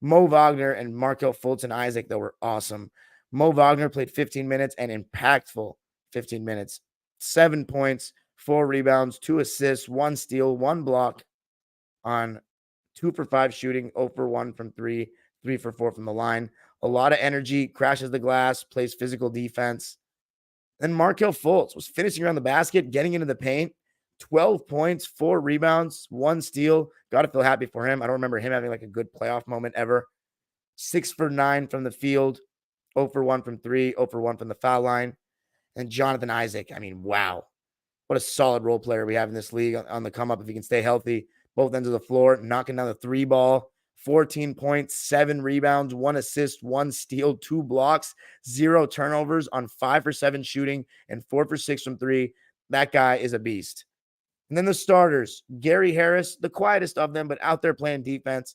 Mo Wagner and Markelle Fultz and Isaac, that were awesome. Mo Wagner played 15 minutes and impactful 15 minutes. 7 points, 4 rebounds, 2 assists, 1 steal, 1 block on 2 for 5 shooting, 0 for 1 from 3, 3 for 4 from the line. A lot of energy, crashes the glass, plays physical defense. Then Markelle Fultz was finishing around the basket, getting into the paint. 12 points, 4 rebounds, 1 steal. Got to feel happy for him. I don't remember him having like a good playoff moment ever. 6 for 9 from the field, 0 for 1 from 3, 0 for 1 from the foul line. And Jonathan Isaac, I mean, wow. What a solid role player we have in this league on the come up if he can stay healthy. Both ends of the floor, knocking down the 3 ball. 14 points, 7 rebounds, 1 assist, 1 steal, 2 blocks, 0 turnovers on 5 for 7 shooting and 4 for 6 from 3. That guy is a beast. And then the starters, Gary Harris, the quietest of them, but out there playing defense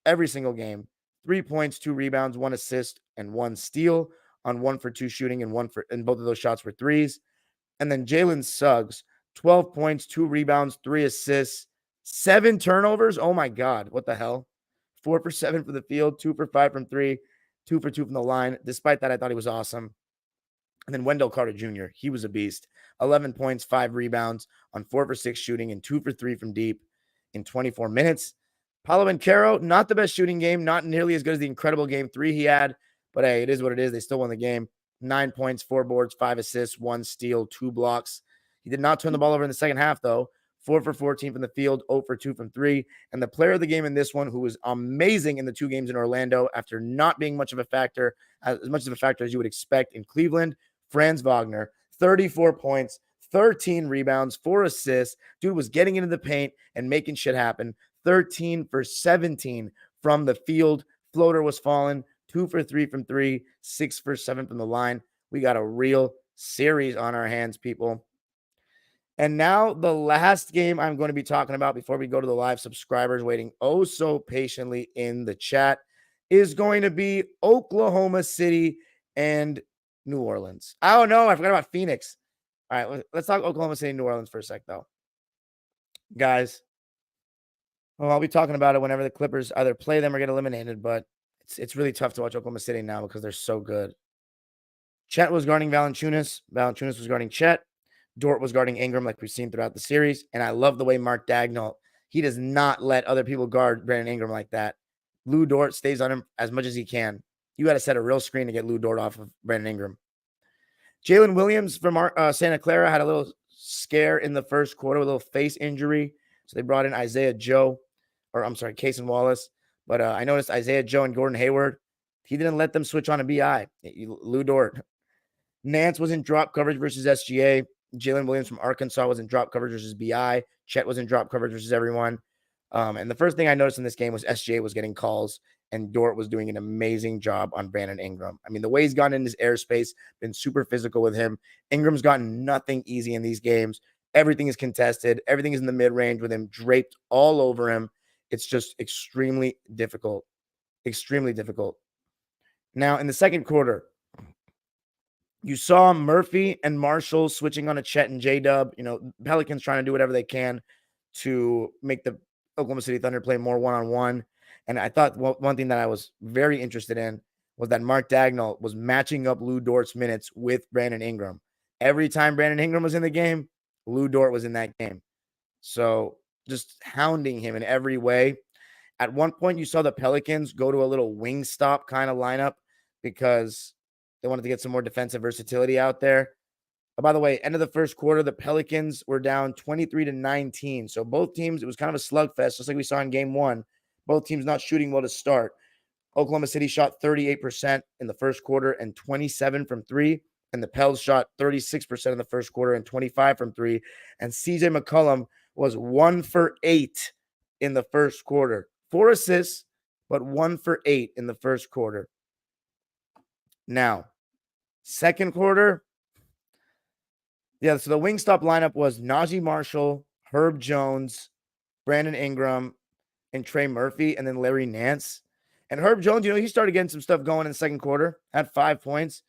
every single game. 3 points, 2 rebounds, 1 assist, and 1 steal on 1 for 2 shooting and both of those shots were threes. And then Jalen Suggs, 12 points, 2 rebounds, 3 assists, 7 turnovers. Oh my God, what the hell? 4 for 7 from the field, 2 for 5 from 3, 2 for 2 from the line. Despite that, I thought he was awesome. And then Wendell Carter Jr., he was a beast. 11 points, 5 rebounds on 4 for 6 shooting and 2 for 3 from deep in 24 minutes. Paolo Banchero, not the best shooting game, not nearly as good as the incredible game 3 he had, but hey, it is what it is. They still won the game. 9 points, 4 boards, 5 assists, 1 steal, 2 blocks. He did not turn the ball over in the second half, though. 4 for 14 from the field, 0 for 2 from 3. And the player of the game in this one, who was amazing in the 2 games in Orlando after not being much of a factor, as much of a factor as you would expect in Cleveland, Franz Wagner, 34 points, 13 rebounds, 4 assists. Dude was getting into the paint and making shit happen. 13 for 17 from the field. Floater was falling. 2 for 3 from 3, 6 for 7 from the line. We got a real series on our hands, people. And now the last game I'm going to be talking about before we go to the live subscribers waiting oh so patiently in the chat is going to be Oklahoma City and New Orleans. Oh, no, I forgot about Phoenix. All right, let's talk Oklahoma City and New Orleans for a sec, though. Guys, well, I'll be talking about it whenever the Clippers either play them or get eliminated, but it's really tough to watch Oklahoma City now because they're so good. Chet was guarding Valanciunas. Valanciunas was guarding Chet. Dort was guarding Ingram like we've seen throughout the series. And I love the way Mark Daigneault, he does not let other people guard Brandon Ingram like that. Lou Dort stays on him as much as he can. You got to set a real screen to get Lou Dort off of Brandon Ingram. Jalen Williams from Santa Clara had a little scare in the first quarter, a little face injury. So they brought in Cason Wallace. But I noticed Isaiah Joe and Gordon Hayward, he didn't let them switch on a BI. Lou Dort. Nance was in drop coverage versus SGA. Jalen Williams from Arkansas was in drop coverage versus BI. Chet was in drop coverage versus everyone. And the first thing I noticed in this game was SGA was getting calls, and Dort was doing an amazing job on Brandon Ingram. I mean, the way he's gotten in his airspace, been super physical with him. Ingram's gotten nothing easy in these games. Everything is contested. Everything is in the mid-range with him draped all over him. It's just extremely difficult. Extremely difficult. Now, in the second quarter, you saw Murphy and Marshall switching on a Chet and J-Dub. You know, Pelicans trying to do whatever they can to make the Oklahoma City Thunder play more one-on-one. And I thought one thing that I was very interested in was that Mark Daigneault was matching up Lou Dort's minutes with Brandon Ingram. Every time Brandon Ingram was in the game, Lou Dort was in that game. So just hounding him in every way. At one point, you saw the Pelicans go to a little wing stop kind of lineup because they wanted to get some more defensive versatility out there. By the way, end of the first quarter, the Pelicans were down 23-19. So both teams, it was kind of a slugfest, just like we saw in game 1. Both teams not shooting well to start. Oklahoma City shot 38% in the first quarter and 27 from 3. And the Pels shot 36% in the first quarter and 25 from 3. And CJ McCollum was 1 for 8 in the first quarter. 4 assists, but 1 for 8 in the first quarter. Now, second quarter, so the wingstop lineup was Najee Marshall, Herb Jones, Brandon Ingram, and Trey Murphy, and then Larry Nance. And Herb Jones, he started getting some stuff going in the second quarter, had 5 points.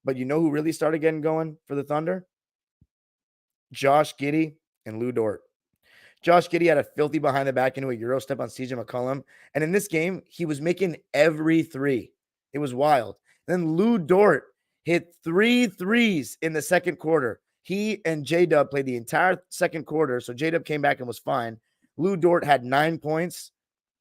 But you know who really started getting going for the Thunder? Josh Giddey and Lou Dort. Josh Giddey had a filthy behind the back into a Euro step on CJ McCollum. And in this game, he was making every three. It was wild. Then Lou Dort hit 3 threes in the second quarter. He and J-Dub played the entire second quarter, so J-Dub came back and was fine. Lou Dort had 9 points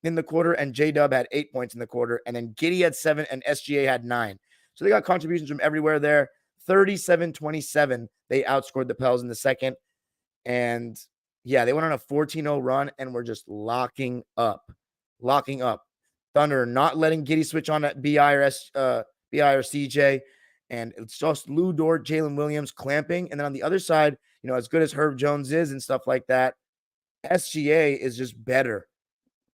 in the quarter, and J-Dub had 8 points in the quarter. And then Giddey had 7, and SGA had 9. So they got contributions from everywhere there. 37-27. They outscored the Pels in the second. And yeah, they went on a 14-0 run and were just locking up. Thunder not letting Giddey switch on at BI or CJ. And it's just Lou Dort, Jalen Williams clamping. And then on the other side, as good as Herb Jones is and stuff like that, SGA is just better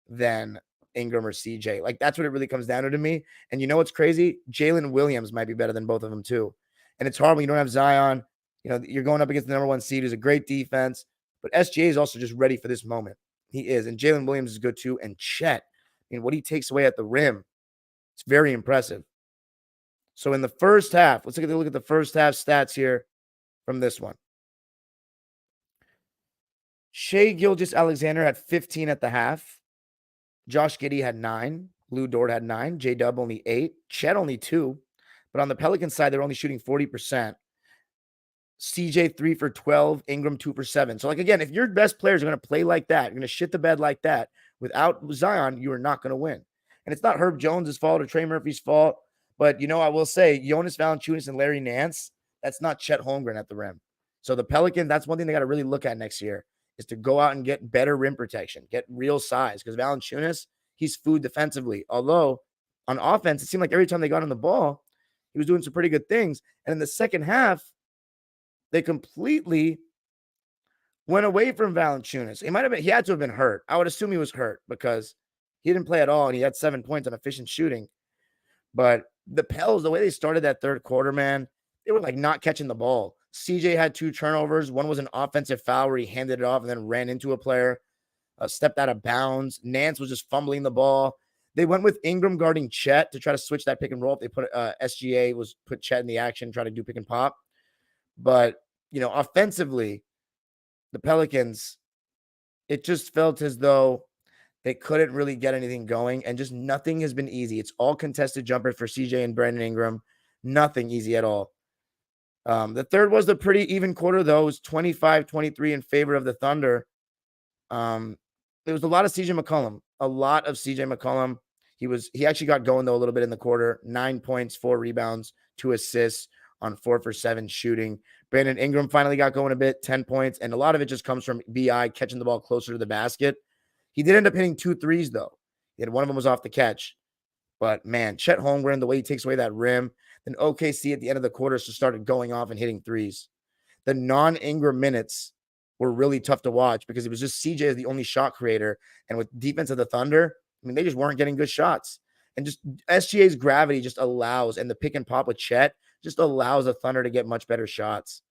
than Ingram or CJ. Like, that's what it really comes down to me. And you know what's crazy? Jalen Williams might be better than both of them too. And it's hard when you don't have Zion. You're going up against the number one seed, who's a great defense. But SGA is also just ready for this moment. He is. And Jalen Williams is good too. And Chet, what he takes away at the rim, it's very impressive. So in the first half, let's look at the first half stats here from this one. Shai Gilgeous-Alexander had 15 at the half. Josh Giddey had 9. Lou Dort had 9. J-Dub only 8. Chet only 2. But on the Pelicans side, they're only shooting 40%. CJ 3 for 12. Ingram 2 for 7. So, like, again, if your best players are going to play like that, you're going to shit the bed like that, without Zion, you are not going to win. And it's not Herb Jones' fault or Trey Murphy's fault. But, I will say, Jonas Valanciunas and Larry Nance, that's not Chet Holmgren at the rim. So the Pelicans, that's one thing they got to really look at next year, is to go out and get better rim protection, get real size. Because Valanciunas, he's food defensively. Although, on offense, it seemed like every time they got on the ball, he was doing some pretty good things. And in the second half, they completely went away from Valanciunas. He had to have been hurt. I would assume he was hurt because he didn't play at all, and he had 7 points on efficient shooting. But the Pels, the way they started that third quarter, man, they were like not catching the ball. CJ had 2 turnovers. One was an offensive foul where he handed it off and then ran into a player, stepped out of bounds. Nance was just fumbling the ball. They went with Ingram guarding Chet to try to switch that pick and roll. They put put Chet in the action, try to do pick and pop. But, offensively, the Pelicans, it just felt as though they couldn't really get anything going, and just nothing has been easy. It's all contested jumpers for CJ and Brandon Ingram. Nothing easy at all. The third was the pretty even quarter, though. It was 25-23 in favor of the Thunder. There was a lot of CJ McCollum. He actually got going, though, a little bit in the quarter. 9 points, 4 rebounds, 2 assists on 4 for 7 shooting. Brandon Ingram finally got going a bit, 10 points, and a lot of it just comes from BI catching the ball closer to the basket. He did end up hitting 2 threes, though. One of them was off the catch. But, man, Chet Holmgren, the way he takes away that rim. Then OKC at the end of the quarter started going off and hitting threes. The non-Ingram minutes were really tough to watch because it was just CJ as the only shot creator. And with defense of the Thunder, they just weren't getting good shots. And just SGA's gravity just allows, and the pick and pop with Chet just allows the Thunder to get much better shots.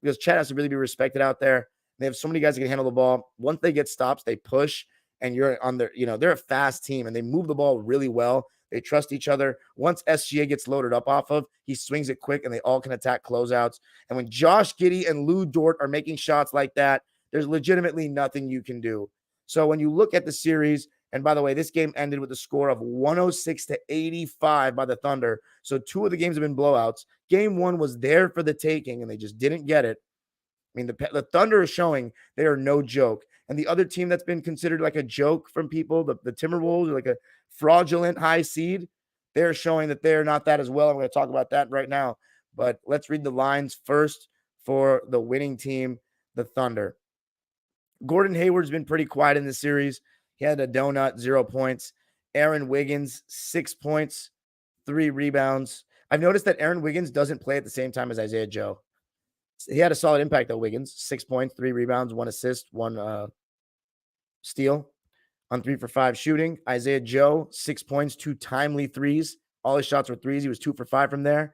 Because Chet has to really be respected out there. They have so many guys that can handle the ball. Once they get stops, they push, and you're on their, they're a fast team, and they move the ball really well. They trust each other. Once SGA gets loaded up off of, he swings it quick, and they all can attack closeouts. And when Josh Giddey and Lou Dort are making shots like that, there's legitimately nothing you can do. So when you look at the series, and by the way, this game ended with a score of 106-85 by the Thunder. So 2 of the games have been blowouts. Game 1 was there for the taking, and they just didn't get it. The Thunder is showing they are no joke. And the other team that's been considered like a joke from people, the Timberwolves, are like a fraudulent high seed. They're showing that they're not that as well. I'm going to talk about that right now. But let's read the lines first for the winning team, the Thunder. Gordon Hayward's been pretty quiet in this series. He had a donut, 0 points. Aaron Wiggins, 6 points, 3 rebounds. I've noticed that Aaron Wiggins doesn't play at the same time as Isaiah Joe. He had a solid impact, though, Wiggins. 6 points, 3 rebounds, 1 assist, 1 steal on 3 for 5 shooting. Isaiah Joe, 6 points, 2 timely threes. All his shots were threes. He was 2 for 5 from there.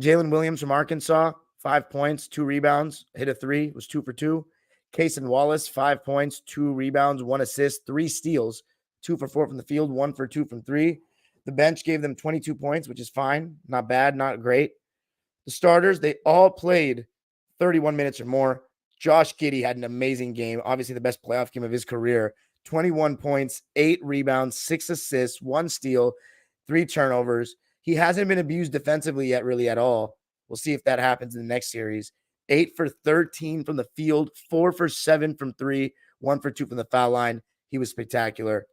Jalen Williams from Arkansas, 5 points, 2 rebounds, hit a 3, was 2 for 2. Cason Wallace, 5 points, 2 rebounds, 1 assist, 3 steals, 2 for 4 from the field, 1 for 2 from 3. The bench gave them 22 points, which is fine. Not bad, not great. The starters, they all played 31 minutes or more. Josh Giddey had an amazing game, obviously the best playoff game of his career. 21 points, 8 rebounds, 6 assists, 1 steal, 3 turnovers. He hasn't been abused defensively yet, really, at all. We'll see if that happens in the next series. 8 for 13 from the field, 4 for 7 from 3, 1 for 2 from the foul line. He was spectacular.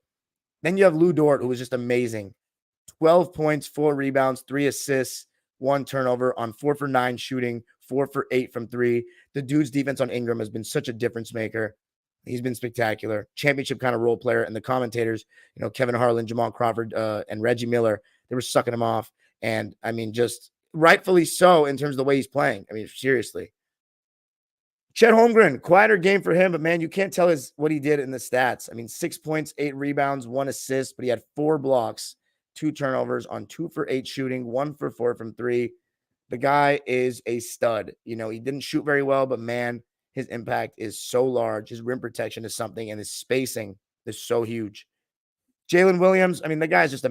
Then you have Lou Dort, who was just amazing. 12 points, 4 rebounds, 3 assists, 1 turnover on 4 for 9 shooting, 4 for 8 from 3. The dude's defense on Ingram has been such a difference maker. He's been spectacular. Championship kind of role player. And the commentators, Kevin Harlan, Jamal Crawford, and Reggie Miller, they were sucking him off. And I mean, just rightfully so in terms of the way he's playing. I mean, seriously. Chet Holmgren, quieter game for him, but man, you can't tell what he did in the stats. I mean, 6 points, 8 rebounds, 1 assist, but he had 4 blocks, 2 turnovers on 2 for 8 shooting, 1 for 4 from 3. The guy is a stud. He didn't shoot very well, but man, his impact is so large. His rim protection is something, and his spacing is so huge. Jalen Williams, I mean, the guy's just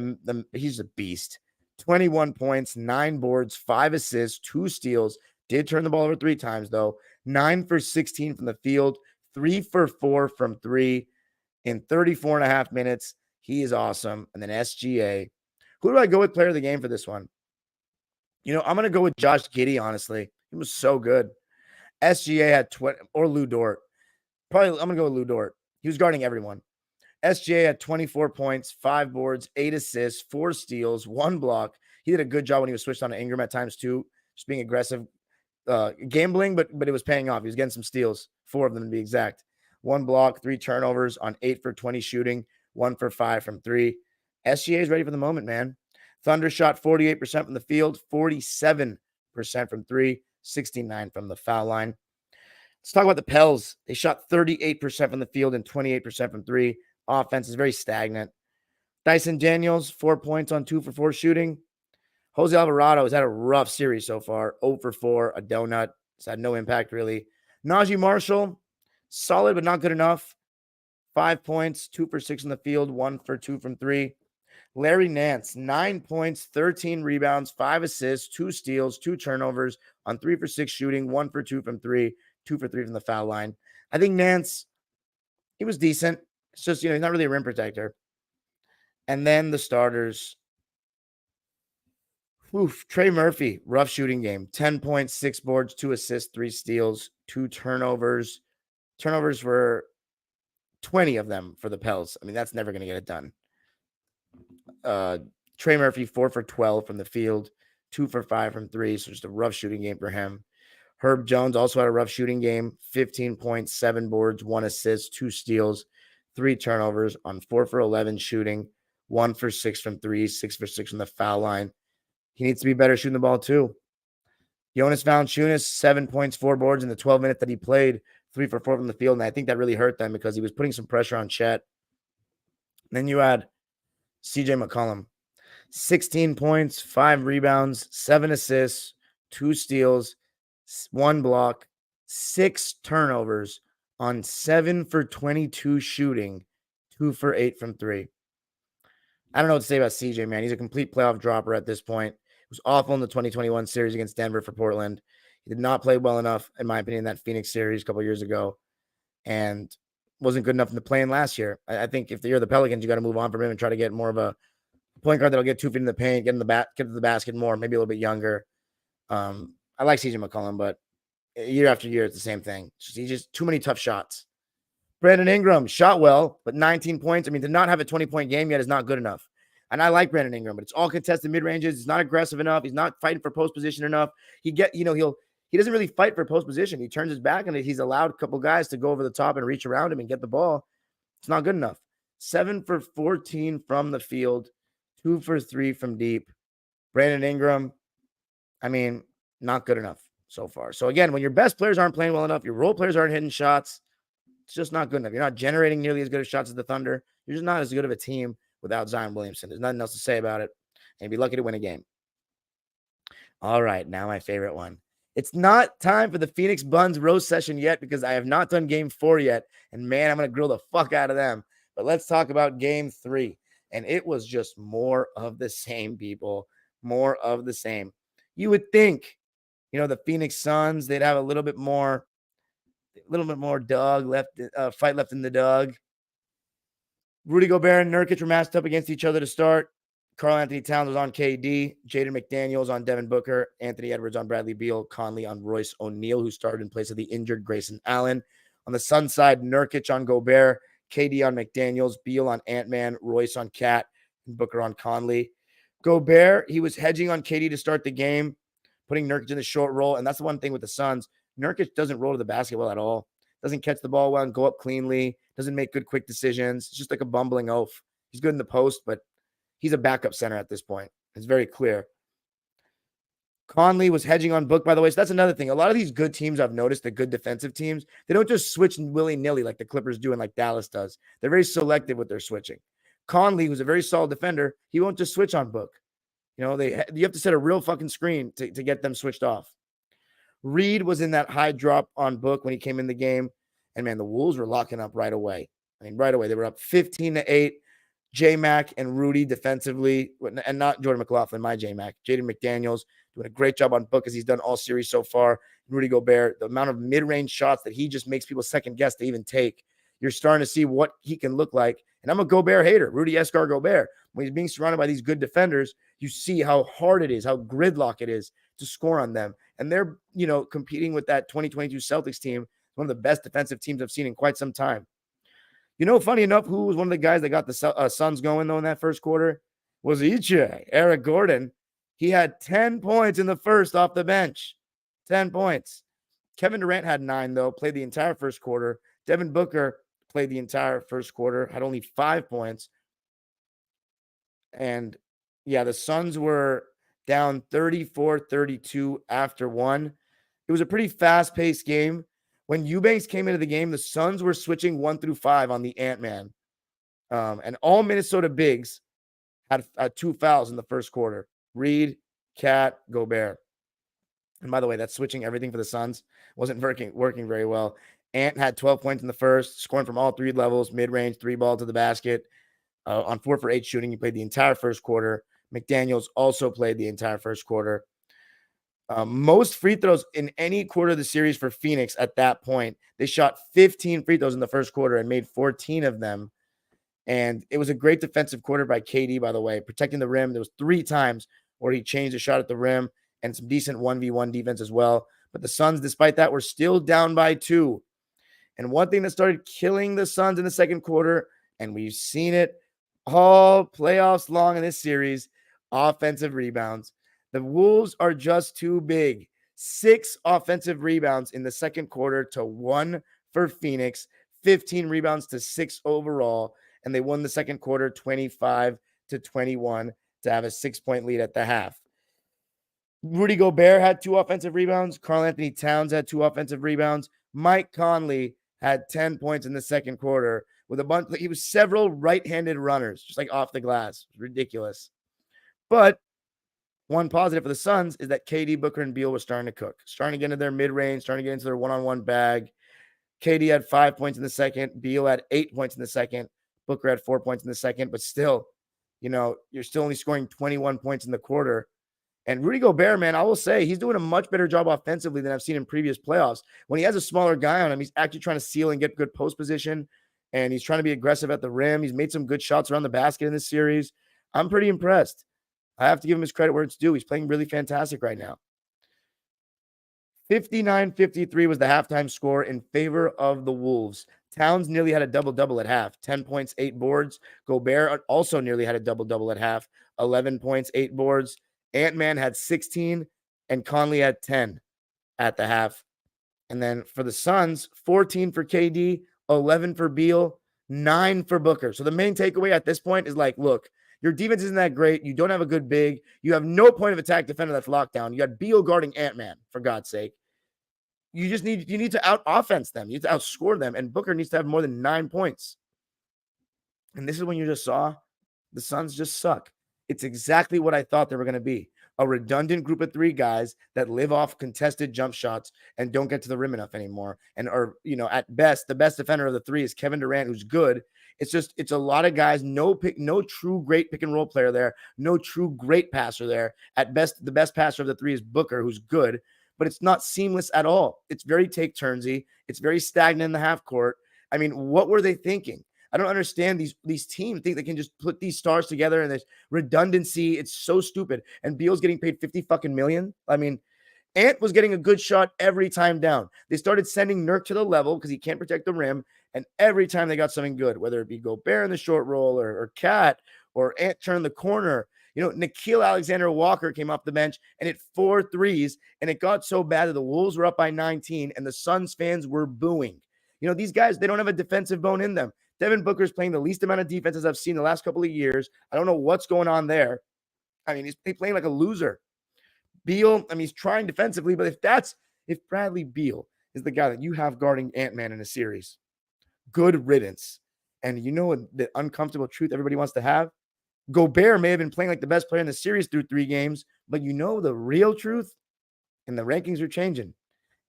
he's a beast. 21 points, 9 boards, 5 assists, 2 steals. Did turn the ball over 3 times, though. 9 for 16 from the field, 3 for 4 from 3 in 34 and a half minutes. He is awesome. And then SGA. Who do I go with player of the game for this one? I'm going to go with Josh Giddey, honestly. He was so good. SGA had 20, or Lou Dort. Probably, I'm going to go with Lou Dort. He was guarding everyone. SGA had 24 points, 5 boards, 8 assists, 4 steals, 1 block. He did a good job when he was switched on to Ingram at times too, just being aggressive, gambling, but it was paying off. He was getting some steals, 4 of them to be exact. 1 block, 3 turnovers on 8 for 20 shooting, 1 for 5 from 3. SGA is ready for the moment, man. Thunder shot 48% from the field, 47% from 3, 69 from the foul line. Let's talk about the Pels. They shot 38% from the field and 28% from 3. Offense is very stagnant. Dyson Daniels, 4 points on 2 for 4 shooting. Jose Alvarado has had a rough series so far. 0 for 4, a donut. It's had no impact, really. Najee Marshall, solid but not good enough. 5 points, 2 for 6 in the field, 1 for 2 from 3. Larry Nance, 9 points, 13 rebounds, 5 assists, 2 steals, 2 turnovers on 3 for 6 shooting, 1 for 2 from 3, 2 for 3 from the foul line. I think Nance, he was decent. It's just, he's not really a rim protector. And then the starters. Trey Murphy, rough shooting game. 10 points, 6 boards, 2 assists, 3 steals, 2 turnovers. Turnovers were 20 of them for the Pels. I mean, that's never going to get it done. Trey Murphy, 4 for 12 from the field, 2 for 5 from 3. So just a rough shooting game for him. Herb Jones also had a rough shooting game. 15 points, 7 boards, 1 assist, 2 steals, 3 turnovers on 4 for 11 shooting, 1 for 6 from 3, 6 for 6 from the foul line. He needs to be better shooting the ball too. Jonas Valanciunas, 7 points, 4 boards in the 12 minutes that he played, 3 for 4 from the field. And I think that really hurt them because he was putting some pressure on Chet. And then you had CJ McCollum, 16 points, 5 rebounds, 7 assists, 2 steals, 1 block, 6 turnovers on 7 for 22 shooting, 2 for 8 from 3. I don't know what to say about CJ, man. He's a complete playoff dropper at this point. He was awful in the 2021 series against Denver for Portland. He did not play well enough, in my opinion, in that Phoenix series a couple of years ago, and wasn't good enough in the play-in last year. I think if you're the Pelicans, you got to move on from him and try to get more of a point guard that'll get 2 feet in the paint, get to the basket more, maybe a little bit younger. I like CJ McCollum, but year after year, it's the same thing. He's just too many tough shots. Brandon Ingram shot well, but 19 points. I mean, to not have a 20-point game yet is not good enough. And I like Brandon Ingram, but it's all contested mid-ranges. He's not aggressive enough. He's not fighting for post position enough. He doesn't really fight for post position. He turns his back and he's allowed a couple guys to go over the top and reach around him and get the ball. It's not good enough. 7 for 14 from the field, 2 for 3 from deep. Brandon Ingram, I mean, not good enough so far. So again, when your best players aren't playing well enough, your role players aren't hitting shots, it's just not good enough. You're not generating nearly as good of shots as the Thunder. You're just not as good of a team without Zion Williamson. There's nothing else to say about it. And be lucky to win a game. All right, now my favorite one. It's not time for the Phoenix Buns roast session yet because I have not done game 4 yet. And man, I'm going to grill the fuck out of them. But let's talk about game 3. And it was just more of the same, people. More of the same. You would think, the Phoenix Suns, they'd have a little bit more fight left in the dug. Rudy Gobert and Nurkic were matched up against each other to start. Karl Anthony Towns was on KD. Jaden McDaniels on Devin Booker. Anthony Edwards on Bradley Beal. Conley on Royce O'Neal, who started in place of the injured Grayson Allen. On the Sun side, Nurkic on Gobert. KD on McDaniels. Beal on Ant-Man. Royce on Cat. And Booker on Conley. Gobert, he was hedging on KD to start the game, putting Nurkic in the short roll. And that's the one thing with the Suns. Nurkic doesn't roll to the basket well at all. Doesn't catch the ball well and go up cleanly. Doesn't make good, quick decisions. It's just like a bumbling oaf. He's good in the post, but he's a backup center at this point. It's very clear. Conley was hedging on Book, by the way. So that's another thing. A lot of these good teams I've noticed, the good defensive teams, they don't just switch willy-nilly like the Clippers do and like Dallas does. They're very selective with their switching. Conley, who's a very solid defender, he won't just switch on Book. You have to set a real fucking screen to get them switched off. Reed was in that high drop on Book when he came in the game. And, man, the Wolves were locking up right away. Right away. They were up 15-8. J-Mac and Rudy defensively, and not Jordan McLaughlin, my J-Mac. Jaden McDaniels doing a great job on Book as he's done all series so far. Rudy Gobert, the amount of mid-range shots that he just makes people second guess to even take. You're starting to see what he can look like. And I'm a Gobert hater, Rudy Escar Gobert. When he's being surrounded by these good defenders, you see how hard it is, how gridlock it is to score on them. And they're, competing with that 2022 Celtics team, one of the best defensive teams I've seen in quite some time. Funny enough, who was one of the guys that got the Suns going, though, in that first quarter? Was Iche, Eric Gordon. He had 10 points in the first off the bench. 10 points. Kevin Durant had 9, though, played the entire first quarter. Devin Booker played the entire first quarter, had only 5 points. And, yeah, the Suns were down 34-32 after 1. It was a pretty fast-paced game. When Eubanks came into the game, the Suns were switching 1 through 5 on the Ant-Man. And all Minnesota bigs had 2 fouls in the first quarter. Reed, Cat, Gobert. And by the way, that's switching everything for the Suns. Wasn't working very well. Ant had 12 points in the first, scoring from all 3 levels, mid-range, 3 ball to the basket. On 4 for 8 shooting, he played the entire first quarter. McDaniels also played the entire first quarter. Most free throws in any quarter of the series for Phoenix at that point. They shot 15 free throws in the first quarter and made 14 of them. And it was a great defensive quarter by KD, by the way, protecting the rim. There was 3 times where he changed a shot at the rim and some decent 1v1 defense as well. But the Suns, despite that, were still down by 2. And one thing that started killing the Suns in the second quarter, and we've seen it all playoffs long in this series, offensive rebounds. The Wolves are just too big. 6 offensive rebounds in the second quarter to 1 for Phoenix, 15 rebounds to 6 overall, and they won the second quarter 25-21 to have a 6-point lead at the half. Rudy Gobert had 2 offensive rebounds. Karl-Anthony Towns had 2 offensive rebounds. Mike Conley had 10 points in the second quarter with a bunch. He was several right-handed runners, just like off the glass. Ridiculous. But one positive for the Suns is that KD, Booker, and Beal were starting to cook, starting to get into their mid-range, starting to get into their one-on-one bag. KD had 5 points in the second. Beal had 8 points in the second. Booker had 4 points in the second. But still, you're still only scoring 21 points in the quarter. And Rudy Gobert, man, I will say he's doing a much better job offensively than I've seen in previous playoffs. When he has a smaller guy on him, he's actually trying to seal and get good post position, and he's trying to be aggressive at the rim. He's made some good shots around the basket in this series. I'm pretty impressed. I have to give him his credit where it's due. He's playing really fantastic right now. 59-53 was the halftime score in favor of the Wolves. Towns nearly had a double-double at half, 10 points, 8 boards. Gobert also nearly had a double-double at half, 11 points, 8 boards. Ant-Man had 16, and Conley had 10 at the half. And then for the Suns, 14 for KD, 11 for Beal, 9 for Booker. So the main takeaway at this point is look, your defense isn't that great. You don't have a good big. You have no point of attack defender that's locked down. You got Beal guarding Ant-Man, for God's sake. You need to out-offense them. You need to outscore them, and Booker needs to have more than 9 points. And this is when you just saw the Suns just suck. It's exactly what I thought they were going to be. A redundant group of 3 guys that live off contested jump shots and don't get to the rim enough anymore. And are, at best, the best defender of the 3 is Kevin Durant, who's good. It's a lot of guys, no true great pick and roll player there, no true great passer there. At best, the best passer of the 3 is Booker, who's good, but it's not seamless at all. It's very take-turnsy. It's very stagnant in the half court. I mean, what were they thinking? I don't understand these teams think they can just put these stars together and there's redundancy. It's so stupid. And Beal's getting paid $50 fucking million. I mean, Ant was getting a good shot every time down. They started sending Nurk to the level because he can't protect the rim. And every time they got something good, whether it be Gobert in the short roll or Cat or Ant turn the corner, Nickeil Alexander-Walker came off the bench and hit 4 threes, and it got so bad that the Wolves were up by 19, and the Suns fans were booing. These guys, they don't have a defensive bone in them. Devin Booker's playing the least amount of defenses I've seen the last couple of years. I don't know what's going on there. I mean, he's playing like a loser. Beal, I mean, he's trying defensively, but if Bradley Beal is the guy that you have guarding Ant-Man in a series, good riddance. And the uncomfortable truth everybody wants to have? Gobert may have been playing like the best player in the series through 3 games, but the real truth, and the rankings are changing.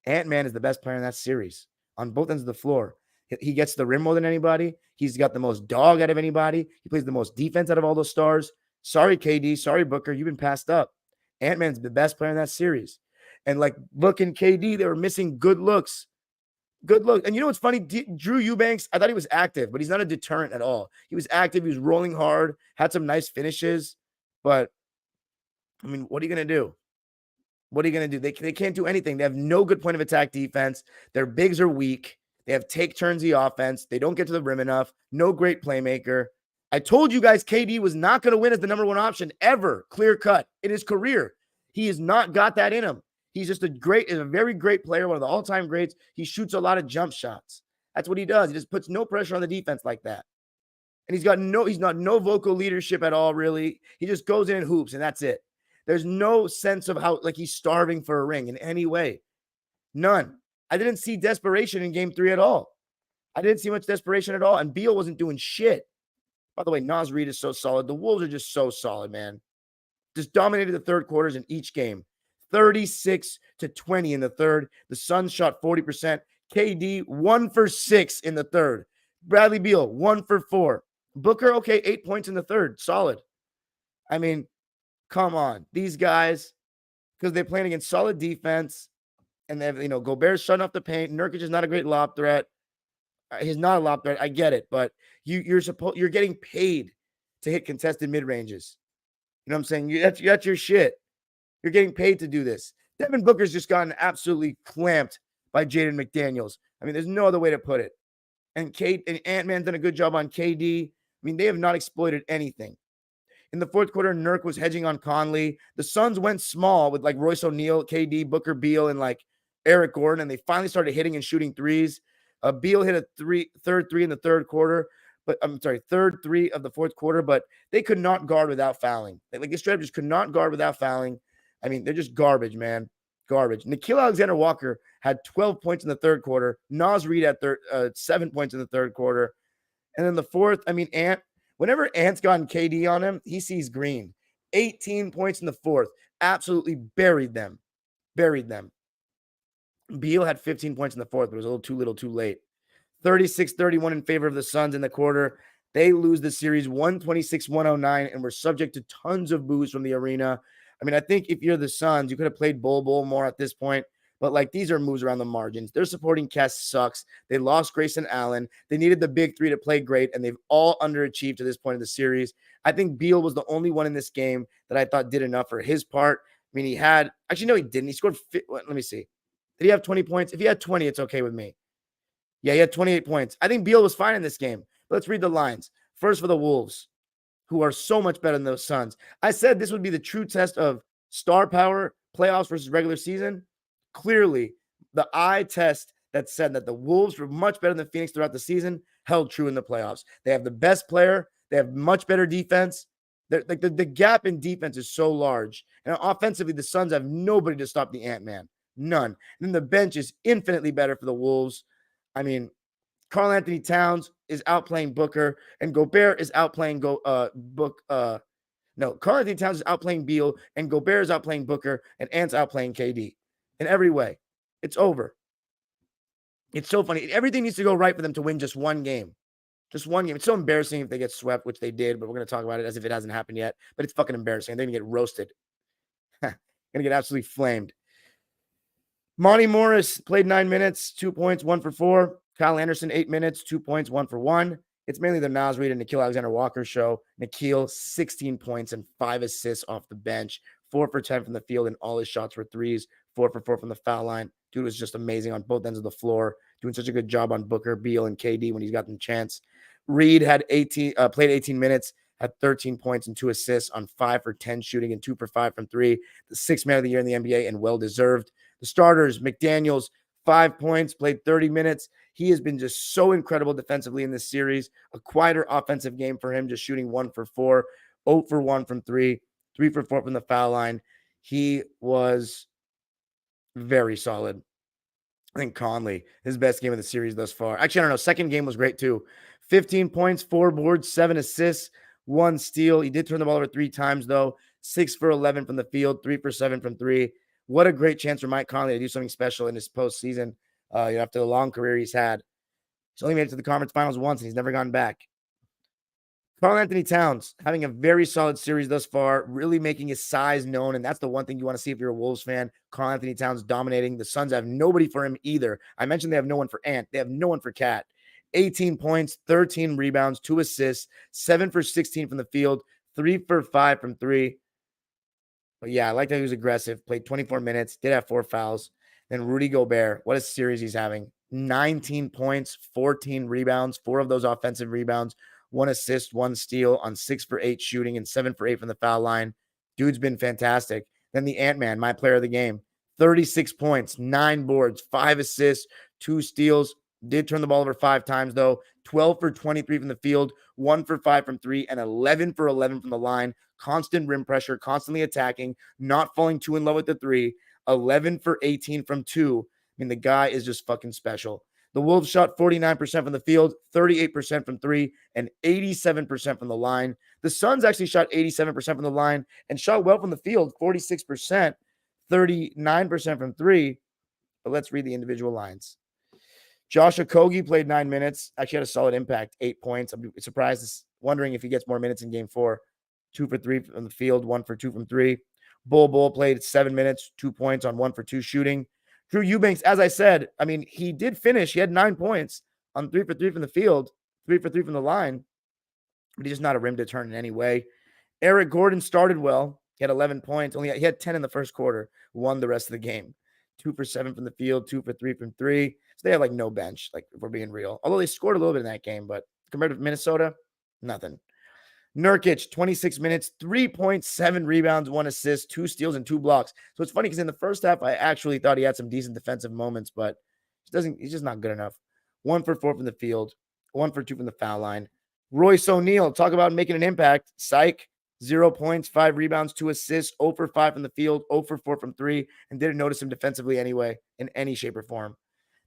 Ant-Man is the best player in that series on both ends of the floor. He gets the rim more than anybody. He's got the most dog out of anybody. He plays the most defense out of all those stars. Sorry, KD. Sorry, Booker. You've been passed up. Ant-Man's the best player in that series. And like Book and KD, they were missing good looks. Good look. And what's funny? Drew Eubanks, I thought he was active, but he's not a deterrent at all. He was active. He was rolling hard, had some nice finishes. But, I mean, what are you going to do? What are you going to do? They can't do anything. They have no good point of attack defense. Their bigs are weak. They have take turns the offense. They don't get to the rim enough. No great playmaker. I told you guys KD was not going to win as the number 1 option ever, clear cut, in his career. He has not got that in him. He's just a very great player, one of the all-time greats. He shoots a lot of jump shots. That's what he does. He just puts no pressure on the defense like that. And he's got no vocal leadership at all, really. He just goes in and hoops, and that's it. There's no sense of how, like, he's starving for a ring in any way. None. I didn't see desperation in game 3 at all. I didn't see much desperation at all, and Beal wasn't doing shit. By the way, Naz Reid is so solid. The Wolves are just so solid, man. Just dominated the third quarters in each game. 36-20 in the third. The Suns shot 40%. KD, 1 for 6 in the third. Bradley Beal, 1 for 4. Booker, okay, 8 points in the third. Solid. I mean, come on. These guys, because they're playing against solid defense, and they have, Gobert's shutting off the paint. Nurkic is not a great lob threat. He's not a lob threat. I get it, but you're getting paid to hit contested mid-ranges. You know what I'm saying? That's your shit. You're getting paid to do this. Devin Booker's just gotten absolutely clamped by Jaden McDaniels. I mean, there's no other way to put it. And Ant-Man's done a good job on KD. I mean, they have not exploited anything. In the fourth quarter, Nurk was hedging on Conley. The Suns went small with like Royce O'Neal, KD, Booker, Beal, and like Eric Gordon, and they finally started hitting and shooting threes. Beal hit a third three in the third quarter, third three of the fourth quarter, but they could not guard without fouling. Like the straight up just could not guard without fouling. I mean, they're just garbage, man. Garbage. Nickeil Alexander-Walker had 12 points in the third quarter. Naz Reid had 7 points in the third quarter. And then the fourth, I mean, whenever Ant's gotten KD on him, he sees green. 18 points in the fourth. Absolutely buried them. Beal had 15 points in the fourth, but it was a little too late. 36-31 in favor of the Suns in the quarter. They lose the series 126-109 and were subject to tons of boos from the arena. I mean, I think if you're the Suns, you could have played Bol more at this point. But, like, these are moves around the margins. Their supporting cast sucks. They lost Grayson Allen. They needed the big three to play great, and they've all underachieved to this point of the series. I think Beal was the only one in this game that I thought did enough for his part. I mean, he had – actually, no, he didn't. He scored – let me see. Did he have 20 points? If he had 20, it's okay with me. Yeah, he had 28 points. I think Beal was fine in this game. But let's read the lines. First for the Wolves, who are so much better than those Suns. I said this would be the true test of star power, playoffs versus regular season. Clearly, the eye test that said that the Wolves were much better than Phoenix throughout the season held true in the playoffs. They have the best player. They have much better defense. Like the gap in defense is so large. And offensively, the Suns have nobody to stop the Ant-Man. None. And then the bench is infinitely better for the Wolves. I mean, Karl Anthony Towns is outplaying Booker, and Gobert is outplaying Karl Anthony Towns is outplaying Beal, and Gobert is outplaying Booker, and Ant's outplaying KD. In every way. It's over. It's so funny. Everything needs to go right for them to win just one game. Just one game. It's so embarrassing if they get swept, which they did, but we're going to talk about it as if it hasn't happened yet. But it's fucking embarrassing. They're going to get roasted. Going to get absolutely flamed. Monty Morris played 9 minutes, 2 points, 1 for 4. Kyle Anderson, 8 minutes, 2 points, 1 for 1. It's mainly the Naz Reid and Nickeil Alexander-Walker show. Nickeil, 16 points and 5 assists off the bench. 4 for 10 from the field, and all his shots were threes. 4 for 4 from the foul line. Dude was just amazing on both ends of the floor, doing such a good job on Booker, Beal, and KD when he's got the chance. Reed had played 18 minutes, had 13 points and 2 assists on 5 for 10 shooting and 2 for 5 from 3. The 6th man of the year in the NBA and well-deserved. The starters, McDaniels, 5 points, played 30 minutes. He has been just so incredible defensively in this series. A quieter offensive game for him, just shooting 1 for 4, 0 for 1 from 3, 3 for 4 from the foul line. He was very solid. I think Conley, his best game of the series thus far. Actually, I don't know. Second game was great too. 15 points, 4 boards, 7 assists, 1 steal. He did turn the ball over 3 times, though. 6 for 11 from the field, 3 for 7 from 3. What a great chance for Mike Conley to do something special in his postseason after the long career he's had. He's only made it to the conference finals once, and he's never gone back. Karl-Anthony Towns having a very solid series thus far, really making his size known, and that's the one thing you want to see if you're a Wolves fan. Karl-Anthony Towns dominating. The Suns have nobody for him either. I mentioned they have no one for Ant. They have no one for Cat. 18 points, 13 rebounds, 2 assists, 7 for 16 from the field, 3 for 5 from 3. But yeah, I like that he was aggressive. Played 24 minutes, did have 4 fouls. Then Rudy Gobert, what a series he's having. 19 points, 14 rebounds, 4 of those offensive rebounds, 1 assist, 1 steal on 6 for 8 shooting and 7 for 8 from the foul line. Dude's been fantastic. Then the Ant-Man, my player of the game. 36 points, 9 boards, 5 assists, 2 steals. Did turn the ball over 5 times, though. 12 for 23 from the field, 1 for 5 from 3, and 11 for 11 from the line. Constant rim pressure, constantly attacking, not falling too in love with the 3. 11 for 18 from 2. I mean, the guy is just fucking special. The Wolves shot 49% from the field, 38% from 3, and 87% from the line. The Suns actually shot 87% from the line and shot well from the field, 46%, 39% from 3. But let's read the individual lines. Josh Okogie played 9 minutes, actually had a solid impact, 8 points. I'm surprised, wondering if he gets more minutes in game 4. 2 for 3 from the field, 1 for 2 from 3. Bull played 7 minutes, 2 points on 1 for 2 shooting. Drew Eubanks, as I said, I mean, he did finish. He had 9 points on 3 for 3 from the field, 3 for 3 from the line, but he's just not a rim to turn in any way. Eric Gordon started well. He had 11 points. He had 10 in the first quarter, won the rest of the game. 2 for 7 from the field, 2 for 3 from 3. So they have like no bench, like if we're being real. Although they scored a little bit in that game, but compared to Minnesota, nothing. Nurkic, 26 minutes, 3.7 rebounds, 1 assist, 2 steals, and 2 blocks. So it's funny because in the first half, I actually thought he had some decent defensive moments, but he's just not good enough. 1 for 4 from the field, 1 for 2 from the foul line. Royce O'Neal, talk about making an impact. Psych, 0 points, 5 rebounds, 2 assists, 0 for 5 from the field, 0 for 4 from 3, and didn't notice him defensively anyway, in any shape or form.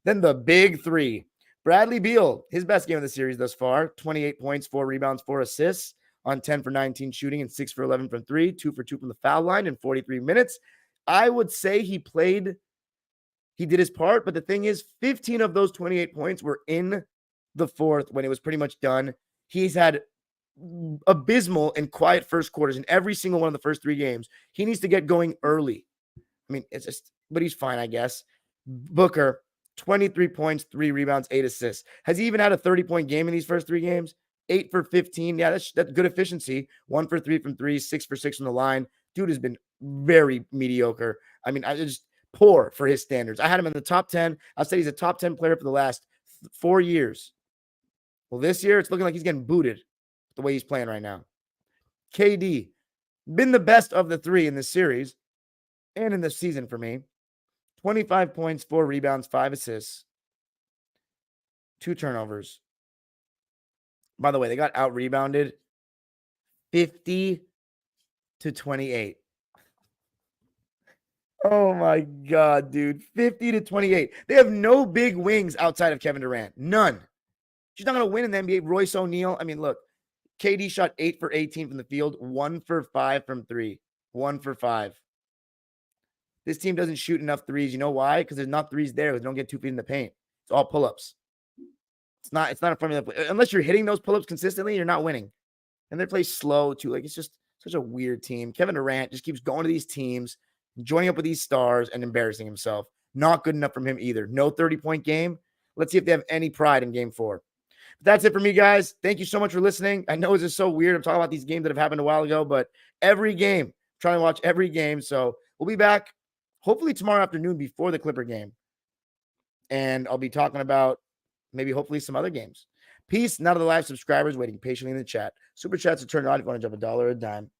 Then the big 3. Bradley Beal, his best game of the series thus far, 28 points, 4 rebounds, 4 assists on 10 for 19 shooting and 6 for 11 from 3, 2 for 2 from the foul line in 43 minutes. I would say he did his part, but the thing is 15 of those 28 points were in the fourth when it was pretty much done. He's had abysmal and quiet first quarters in every single one of the first 3 games. He needs to get going early. I mean, it's just, but he's fine, I guess. Booker, 23 points, 3 rebounds, 8 assists. Has he even had a 30-point game in these first 3 games? 8 for 15. Yeah, that's good efficiency. 1 for 3 from 3, 6 for 6 from the line. Dude has been very mediocre. I mean, I just poor for his standards. I had him in the top 10. I'll say he's a top 10 player for the last 4 years. Well, this year it's looking like he's getting booted the way he's playing right now. KD, been the best of the 3 in this series and in this season for me. 25 points, 4 rebounds, 5 assists, 2 turnovers. By the way, they got out-rebounded 50-28. Oh, my God, dude. 50-28. They have no big wings outside of Kevin Durant. None. She's not going to win in the NBA. Royce O'Neal. I mean, look, KD shot 8 for 18 from the field, 1 for 5 from 3. 1 for 5. This team doesn't shoot enough threes. You know why? Because there's not threes there. They don't get 2 feet in the paint. It's all pull-ups. It's not a formula. Unless you're hitting those pull-ups consistently, you're not winning. And they play slow, too. Like, it's just such a weird team. Kevin Durant just keeps going to these teams, joining up with these stars, and embarrassing himself. Not good enough from him either. No 30-point game. Let's see if they have any pride in game 4. But that's it for me, guys. Thank you so much for listening. I know it's just so weird. I'm talking about these games that have happened a while ago, but every game, I'm trying to watch every game. So we'll be back hopefully tomorrow afternoon before the Clipper game. And I'll be talking about maybe hopefully some other games. Peace. None of the live subscribers waiting patiently in the chat. Super chats are turned on if you want to drop $1 or a dime.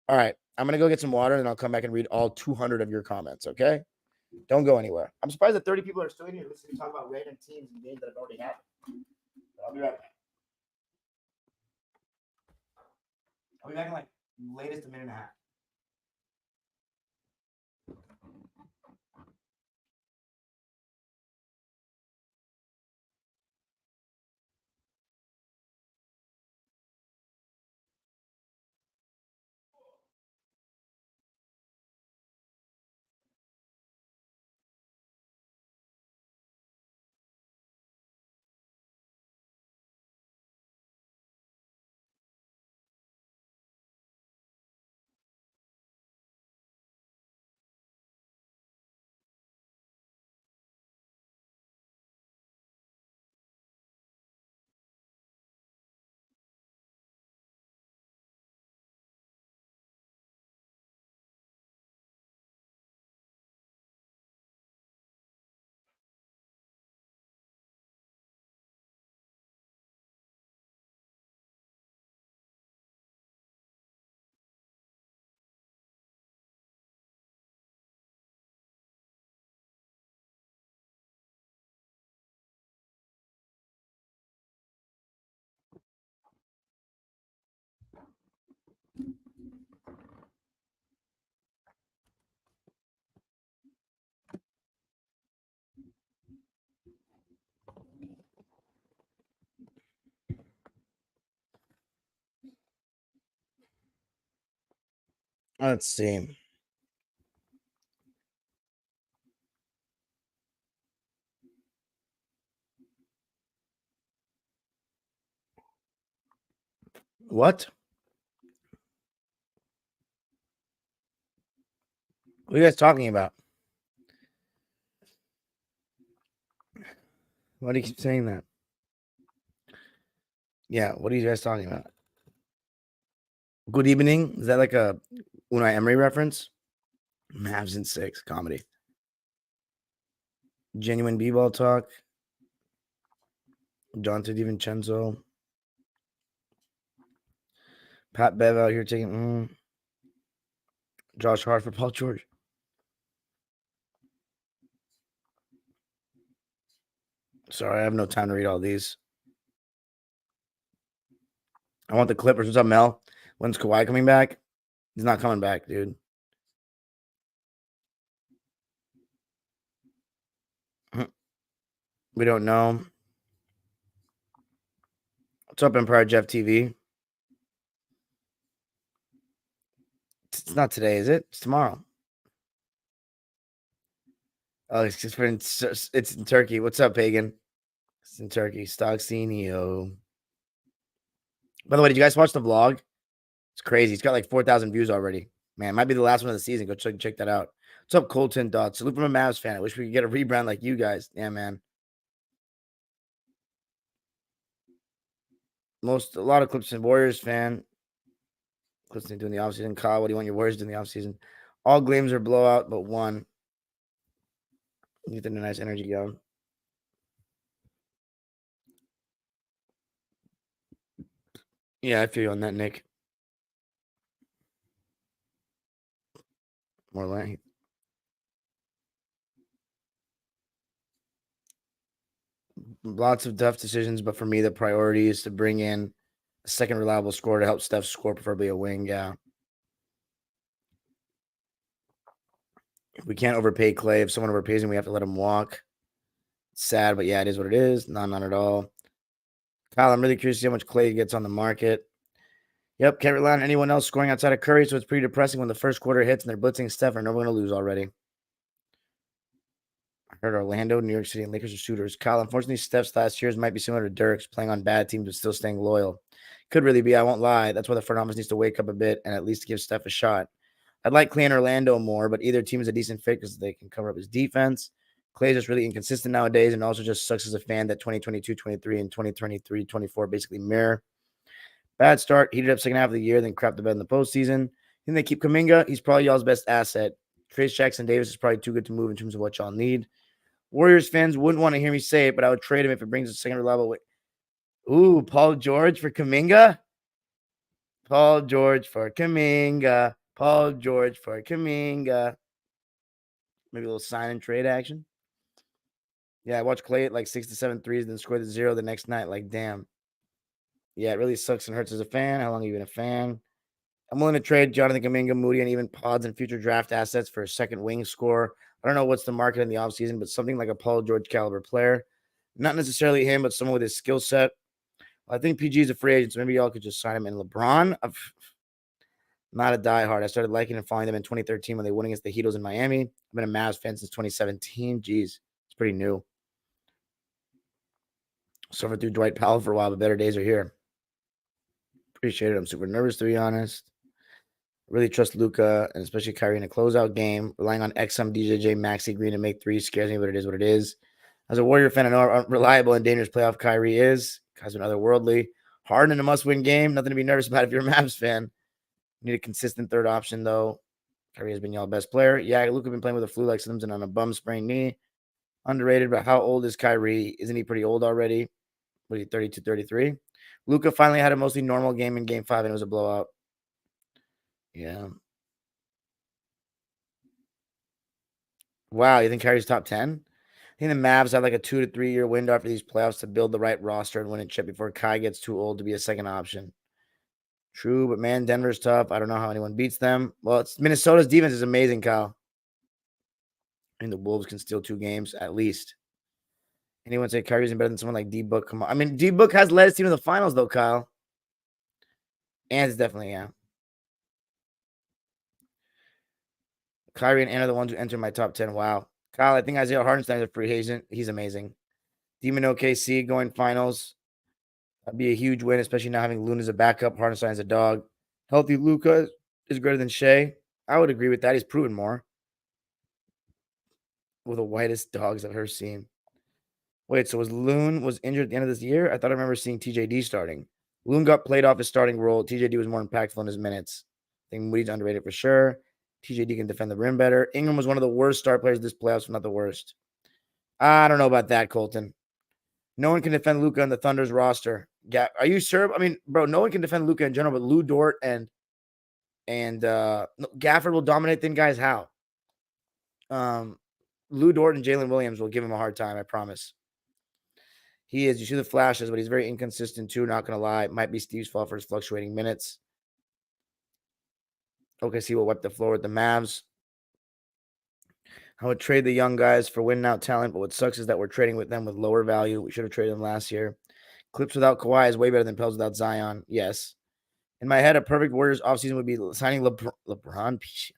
All right. I'm going to go get some water, and then I'll come back and read all 200 of your comments, okay? Don't go anywhere. I'm surprised that 30 people are still in here listening to talk about random teams and games that have already happened. I'll be right back. I'll be back in like latest a minute and a half. Let's see. What? What are you guys talking about? Why do you keep saying that? Yeah, what are you guys talking about? Good evening. Is that like a Unai Emery reference? Mavs in 6 comedy. Genuine b-ball talk. Dante DiVincenzo. Pat Bev out here taking Josh Hart for Paul George. Sorry, I have no time to read all these. I want the Clippers. What's up, Mel? When's Kawhi coming back? He's not coming back, dude. We don't know. What's up, Empire Jeff TV? It's not today, is it? It's tomorrow. Oh, it's in Turkey. What's up, Pagan? It's in Turkey. Stocksenio. By the way, did you guys watch the vlog? It's crazy. It's got like 4,000 views already. Man, it might be the last one of the season. Go check that out. What's up, Colton Dots? Salute from a Mavs fan. I wish we could get a rebrand like you guys. Yeah, man. A lot of Clips and Warriors fan. Clips doing the offseason. Kyle, what do you want your Warriors doing the offseason? All games are blowout, but one. You get a nice energy going. Yeah, I feel you on that, Nick. More length. Lots of tough decisions, but for me, the priority is to bring in a second reliable scorer to help Steph score, preferably a wing. Yeah. If we can't overpay Clay, if someone overpays him, we have to let him walk. It's sad, but yeah, it is what it is. Not at all. Kyle, I'm really curious to see how much Clay gets on the market. Yep, can't rely on anyone else scoring outside of Curry, so it's pretty depressing when the first quarter hits and they're blitzing Steph. I know we're going to lose already. I heard Orlando, New York City, and Lakers are shooters. Kyle, unfortunately, Steph's last years might be similar to Dirk's, playing on bad teams but still staying loyal. Could really be. I won't lie. That's why the front office needs to wake up a bit and at least give Steph a shot. I'd like Clay and Orlando more, but either team is a decent fit because they can cover up his defense. Clay's just really inconsistent nowadays and also just sucks as a fan that 2022-23 and 2023-24 basically mirror. Bad start, heated up second half of the year, then crapped the bed in the postseason. Then they keep Kuminga. He's probably y'all's best asset. Trace Jackson Davis is probably too good to move in terms of what y'all need. Warriors fans wouldn't want to hear me say it, but I would trade him if it brings a second reliable. Ooh, Paul George for Kuminga. Paul George for Kuminga. Paul George for Kuminga. Maybe a little sign and trade action. Yeah, I watched Clay at like 6 to 7 threes, then scored the 0 the next night. Like, damn. Yeah, it really sucks and hurts as a fan. How long have you been a fan? I'm willing to trade Jonathan Kuminga, Moody, and even pods and future draft assets for a second wing scorer. I don't know what's the market in the offseason, but something like a Paul George caliber player. Not necessarily him, but someone with his skill set. I think PG is a free agent, so maybe y'all could just sign him in. LeBron, I'm not a diehard. I started liking and following them in 2013 when they won against the Heatles in Miami. I've been a Mavs fan since 2017. Jeez, it's pretty new. Suffered through Dwight Powell for a while, but better days are here. Appreciate it. I'm super nervous, to be honest. Really trust Luka and especially Kyrie in a closeout game. Relying on XM, DJJ, Maxi Green to make threes scares me, but it is what it is. As a Warrior fan, I know how reliable and dangerous playoff Kyrie is. Guy's been otherworldly. Harden in a must-win game. Nothing to be nervous about if you're a Mavs fan. Need a consistent third option, though. Kyrie has been y'all best player. Yeah, Luka been playing with a flu like symptoms and on a bum sprained knee. Underrated, but how old is Kyrie? Isn't he pretty old already? What are you, 32, 33? Luka finally had a mostly normal game in game 5, and it was a blowout. Yeah. Wow, you think Kyrie's top 10? I think the Mavs have like a 2 to 3 year window after these playoffs to build the right roster and win a chip before Kai gets too old to be a second option. True, but man, Denver's tough. I don't know how anyone beats them. Well, it's Minnesota's defense is amazing, Kyle. I think the Wolves can steal 2 games at least. Anyone say Kyrie's better than someone like D-Book? Come on. I mean, D-Book has led his team to the finals, though, Kyle. And it's definitely, yeah. Kyrie and Ant are the ones who enter my top 10. Wow. Kyle, I think Isaiah Hartenstein's a free agent. He's amazing. Demon OKC going finals. That'd be a huge win, especially now having Loon as a backup. Hartenstein as a dog. Healthy Luka is greater than Shea. I would agree with that. He's proven more. One of the whitest dogs I've ever seen. Wait, so was Loon was injured at the end of this year? I thought I remember seeing TJD starting. Loon got played off his starting role. TJD was more impactful in his minutes. I think Moody's underrated for sure. TJD can defend the rim better. Ingram was one of the worst star players this playoffs, if not the worst. I don't know about that, Colton. No one can defend Luka on the Thunder's roster. Yeah, are you sure? I mean, bro, no one can defend Luka in general, but Lou Dort and Gafford will dominate thin guys. How? Lou Dort and Jalen Williams will give him a hard time. I promise. He is. You see the flashes, but he's very inconsistent too. Not gonna lie, might be Steve's fault for his fluctuating minutes. OKC will wipe the floor with the Mavs. I would trade the young guys for win now talent, but what sucks is that we're trading with them with lower value. We should have traded them last year. Clips without Kawhi is way better than Pels without Zion. Yes. In my head, a perfect Warriors offseason would be signing LeBron. Should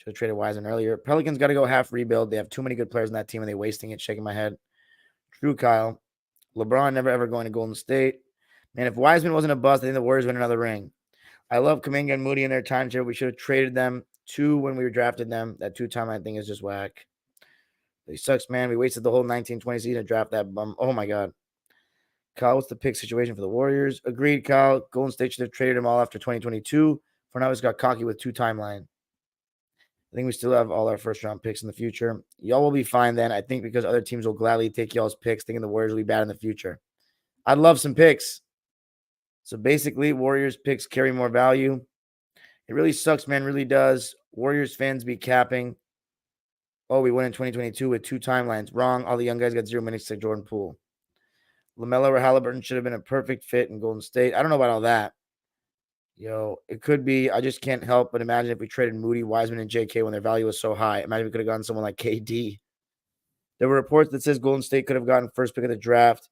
have traded Wiseman earlier. Pelicans got to go half rebuild. They have too many good players in that team, and they're wasting it. Shaking my head. True, Kyle. LeBron never ever going to Golden State. Man, if Wiseman wasn't a bust, I think the Warriors win another ring. I love Kuminga and Moody in their timeshare. We should have traded them 2 when we were drafted them. That 2 time I think is just whack. It sucks, man. We wasted the whole 1920 season to draft that bum. Oh my god. Kyle, what's the pick situation for the Warriors? Agreed, Kyle. Golden State should have traded them all after 2022. For now, he's got cocky with 2 timeline. I think we still have all our first round picks in the future. Y'all will be fine then. I think because other teams will gladly take y'all's picks, thinking the Warriors will be bad in the future. I'd love some picks. So basically, Warriors picks carry more value. It really sucks, man. Really does. Warriors fans be capping. Oh, we won in 2022 with 2 timelines. Wrong. All the young guys got 0 minutes like Jordan Poole. LaMelo or Halliburton should have been a perfect fit in Golden State. I don't know about all that. Yo, it could be. I just can't help but imagine if we traded Moody, Wiseman, and JK when their value was so high. Imagine we could have gotten someone like KD. There were reports that says Golden State could have gotten first pick of the draft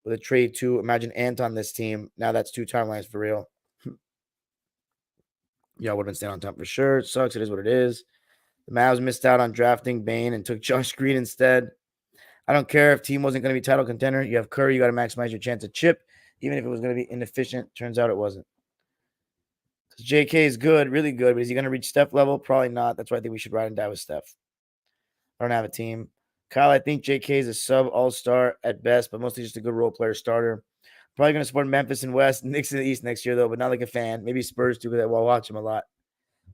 with a trade to imagine Ant on this team. Now that's 2 timelines for real. Yeah, I would have been staying on top for sure. It sucks. It is what it is. The Mavs missed out on drafting Bane and took Josh Green instead. I don't care if team wasn't going to be title contender. You have Curry. You got to maximize your chance of chip, even if it was going to be inefficient. Turns out it wasn't. Because JK is good, really good, but is he going to reach Steph level? Probably not. That's why I think we should ride and die with Steph. I don't have a team. Kyle, I think JK is a sub all-star at best, but mostly just a good role player starter. Probably going to support Memphis and West, Knicks in the East next year, though, but not like a fan. Maybe Spurs too, because I will watch them a lot.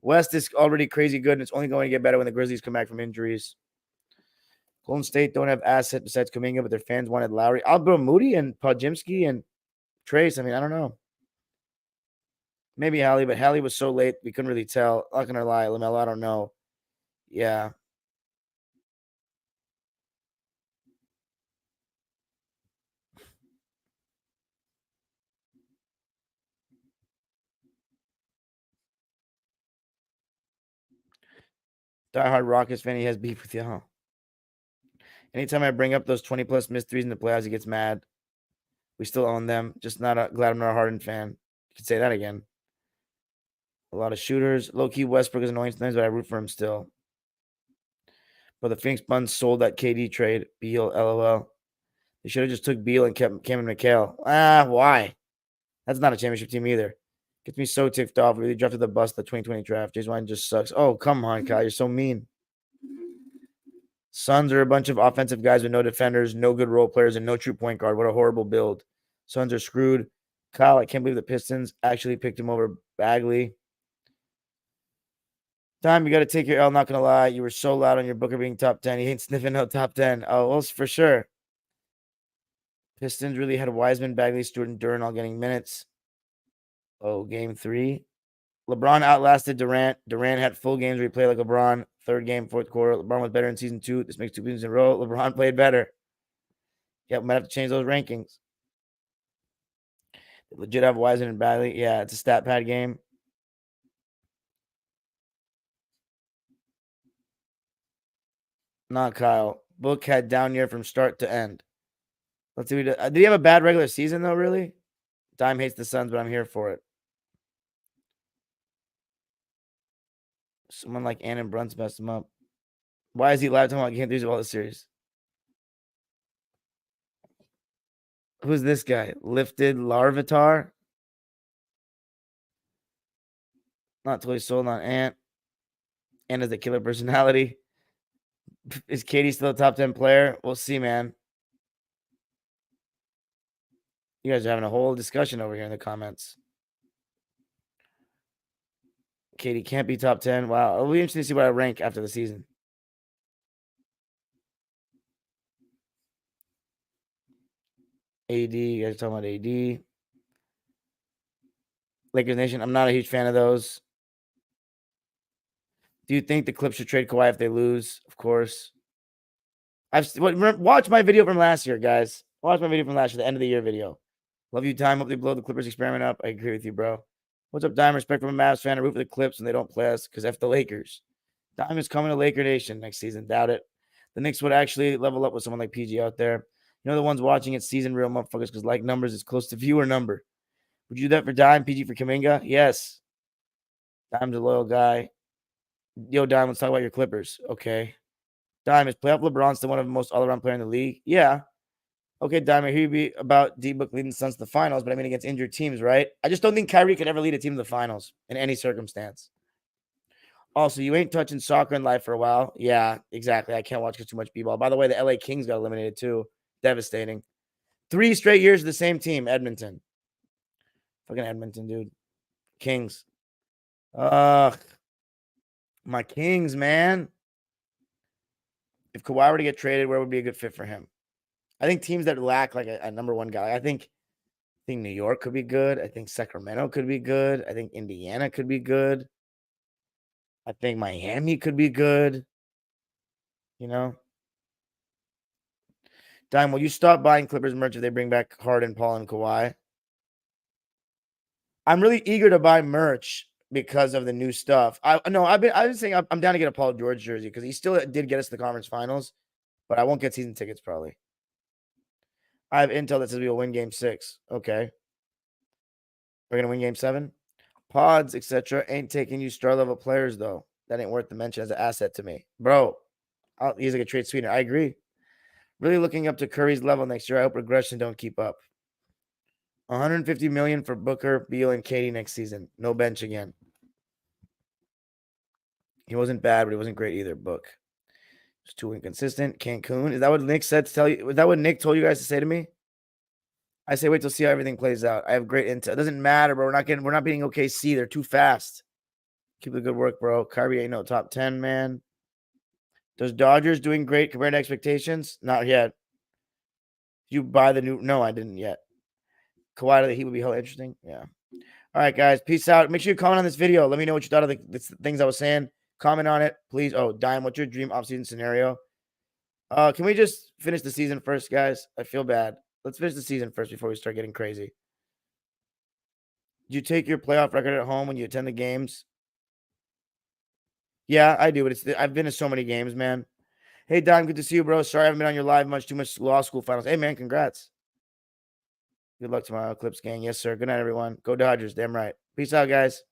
West is already crazy good, and it's only going to get better when the Grizzlies come back from injuries. Golden State don't have assets besides Kuminga, but their fans wanted Lowry. I'll go Moody and Podziemski and Trace. I mean, I don't know. Maybe Hallie, but Hallie was so late we couldn't really tell. Not gonna lie, LaMelo, I don't know. Yeah. Diehard Rockets fan, he has beef with you, huh? Anytime I bring up those 20 plus missed threes in the playoffs, he gets mad. We still own them. Just not glad I'm not a Harden fan. You could say that again. A lot of shooters. Low key Westbrook is annoying sometimes, but I root for him still. But the Phoenix Suns sold that KD trade. Beal, LOL. They should have just took Beal and kept Cam and McHale. Why? That's not a championship team either. Gets me so ticked off. We really drafted the bust the 2020 draft. James Wine just sucks. Oh, come on, Kyle. You're so mean. Suns are a bunch of offensive guys with no defenders, no good role players, and no true point guard. What a horrible build. Suns are screwed. Kyle, I can't believe the Pistons actually picked him over Bagley. Time, you got to take your L. Not going to lie. You were so loud on your Booker being top 10. He ain't sniffing no top 10. Oh, well, for sure. Pistons really had Wiseman, Bagley, Stewart, and Durant all getting minutes. Oh, game 3. LeBron outlasted Durant. Durant had full games where he played like LeBron. Third game, fourth quarter. LeBron was better in season 2. This makes 2 games in a row. LeBron played better. Yep, might have to change those rankings. They legit have Wiseman and Bagley. Yeah, it's a stat pad game. Not Kyle. Book had down year from start to end. Let's see. Did he have a bad regular season, though, really? Dime hates the Suns, but I'm here for it. Someone like Annan Brunts messed him up. Why is he live talking about game 3s of all the series? Who's this guy? Lifted Larvitar? Not totally sold on Ant. Ant has a killer personality. Is Katie still a top 10 player? We'll see, man. You guys are having a whole discussion over here in the comments. Katie can't be top 10. Wow. It'll be interesting to see what I rank after the season. AD. You guys are talking about AD. Lakers Nation. I'm not a huge fan of those. Do you think the Clips should trade Kawhi if they lose? Of course. Watch my video from last year, guys. Watch my video from last year, the end of the year video. Love you, Dime. Hope they blow the Clippers experiment up. I agree with you, bro. What's up, Dime? Respect from a Mavs fan. I root for the Clips when they don't play us because F the Lakers. Dime is coming to Laker Nation next season. Doubt it. The Knicks would actually level up with someone like PG out there. You know, the ones watching it season real motherfuckers because like numbers is close to viewer number. Would you do that for Dime? PG for Kuminga? Yes. Dime's a loyal guy. Yo, Dime, let's talk about your Clippers. Okay. Dime, is playoff LeBron still one of the most all-around player in the league? Yeah. Okay, Dime, I hear you be about D-Book leading the Suns to the finals, but I mean against injured teams, right? I just don't think Kyrie could ever lead a team to the finals in any circumstance. Also, you ain't touching soccer in life for a while. Yeah, exactly. I can't watch too much b-ball. By the way, the LA Kings got eliminated too. Devastating. 3 straight years of the same team, Edmonton. Fucking Edmonton, dude. Kings. Ugh. My Kings, man. If Kawhi were to get traded, where would be a good fit for him? I think teams that lack like a number one guy. I think New York could be good. I think Sacramento could be good. I think Indiana could be good. I think Miami could be good. You know? Dime, will you stop buying Clippers merch if they bring back Harden, Paul, and Kawhi? I'm really eager to buy merch because of the new stuff. I've been saying I'm down to get a Paul George jersey because he still did get us to the conference finals, but I won't get season tickets probably. I have intel that says we will win game 6. Okay. We're gonna win game 7. Pods, etc. ain't taking you star level players though. That ain't worth the mention as an asset to me, bro. He's like a trade sweetener. I agree. Really looking up to Curry's level next year. I hope regression don't keep up. 150 million for Booker, Beal, and Katie next season. No bench again. He wasn't bad, but he wasn't great either. Book. It's too inconsistent. Cancun. Is that what Nick said to tell you? Is that what Nick told you guys to say to me? I say wait till see how everything plays out. I have great intel. It doesn't matter, bro. We're not beating OKC. They're too fast. Keep the good work, bro. Kyrie ain't no top 10, man. Does Dodgers doing great compared to expectations? Not yet. You buy the new? No, I didn't yet. Kawhi to the Heat would be hella interesting. Yeah. All right, guys. Peace out. Make sure you comment on this video. Let me know what you thought of the things I was saying. Comment on it, please. Oh, Dime, what's your dream offseason scenario? Can we just finish the season first, guys? I feel bad. Let's finish the season first before we start getting crazy. Do you take your playoff record at home when you attend the games? Yeah, I do. But I've been to so many games, man. Hey, Dime, good to see you, bro. Sorry I haven't been on your live much. Too much law school finals. Hey, man, congrats. Good luck tomorrow, Clips gang. Yes, sir. Good night, everyone. Go Dodgers. Damn right. Peace out, guys.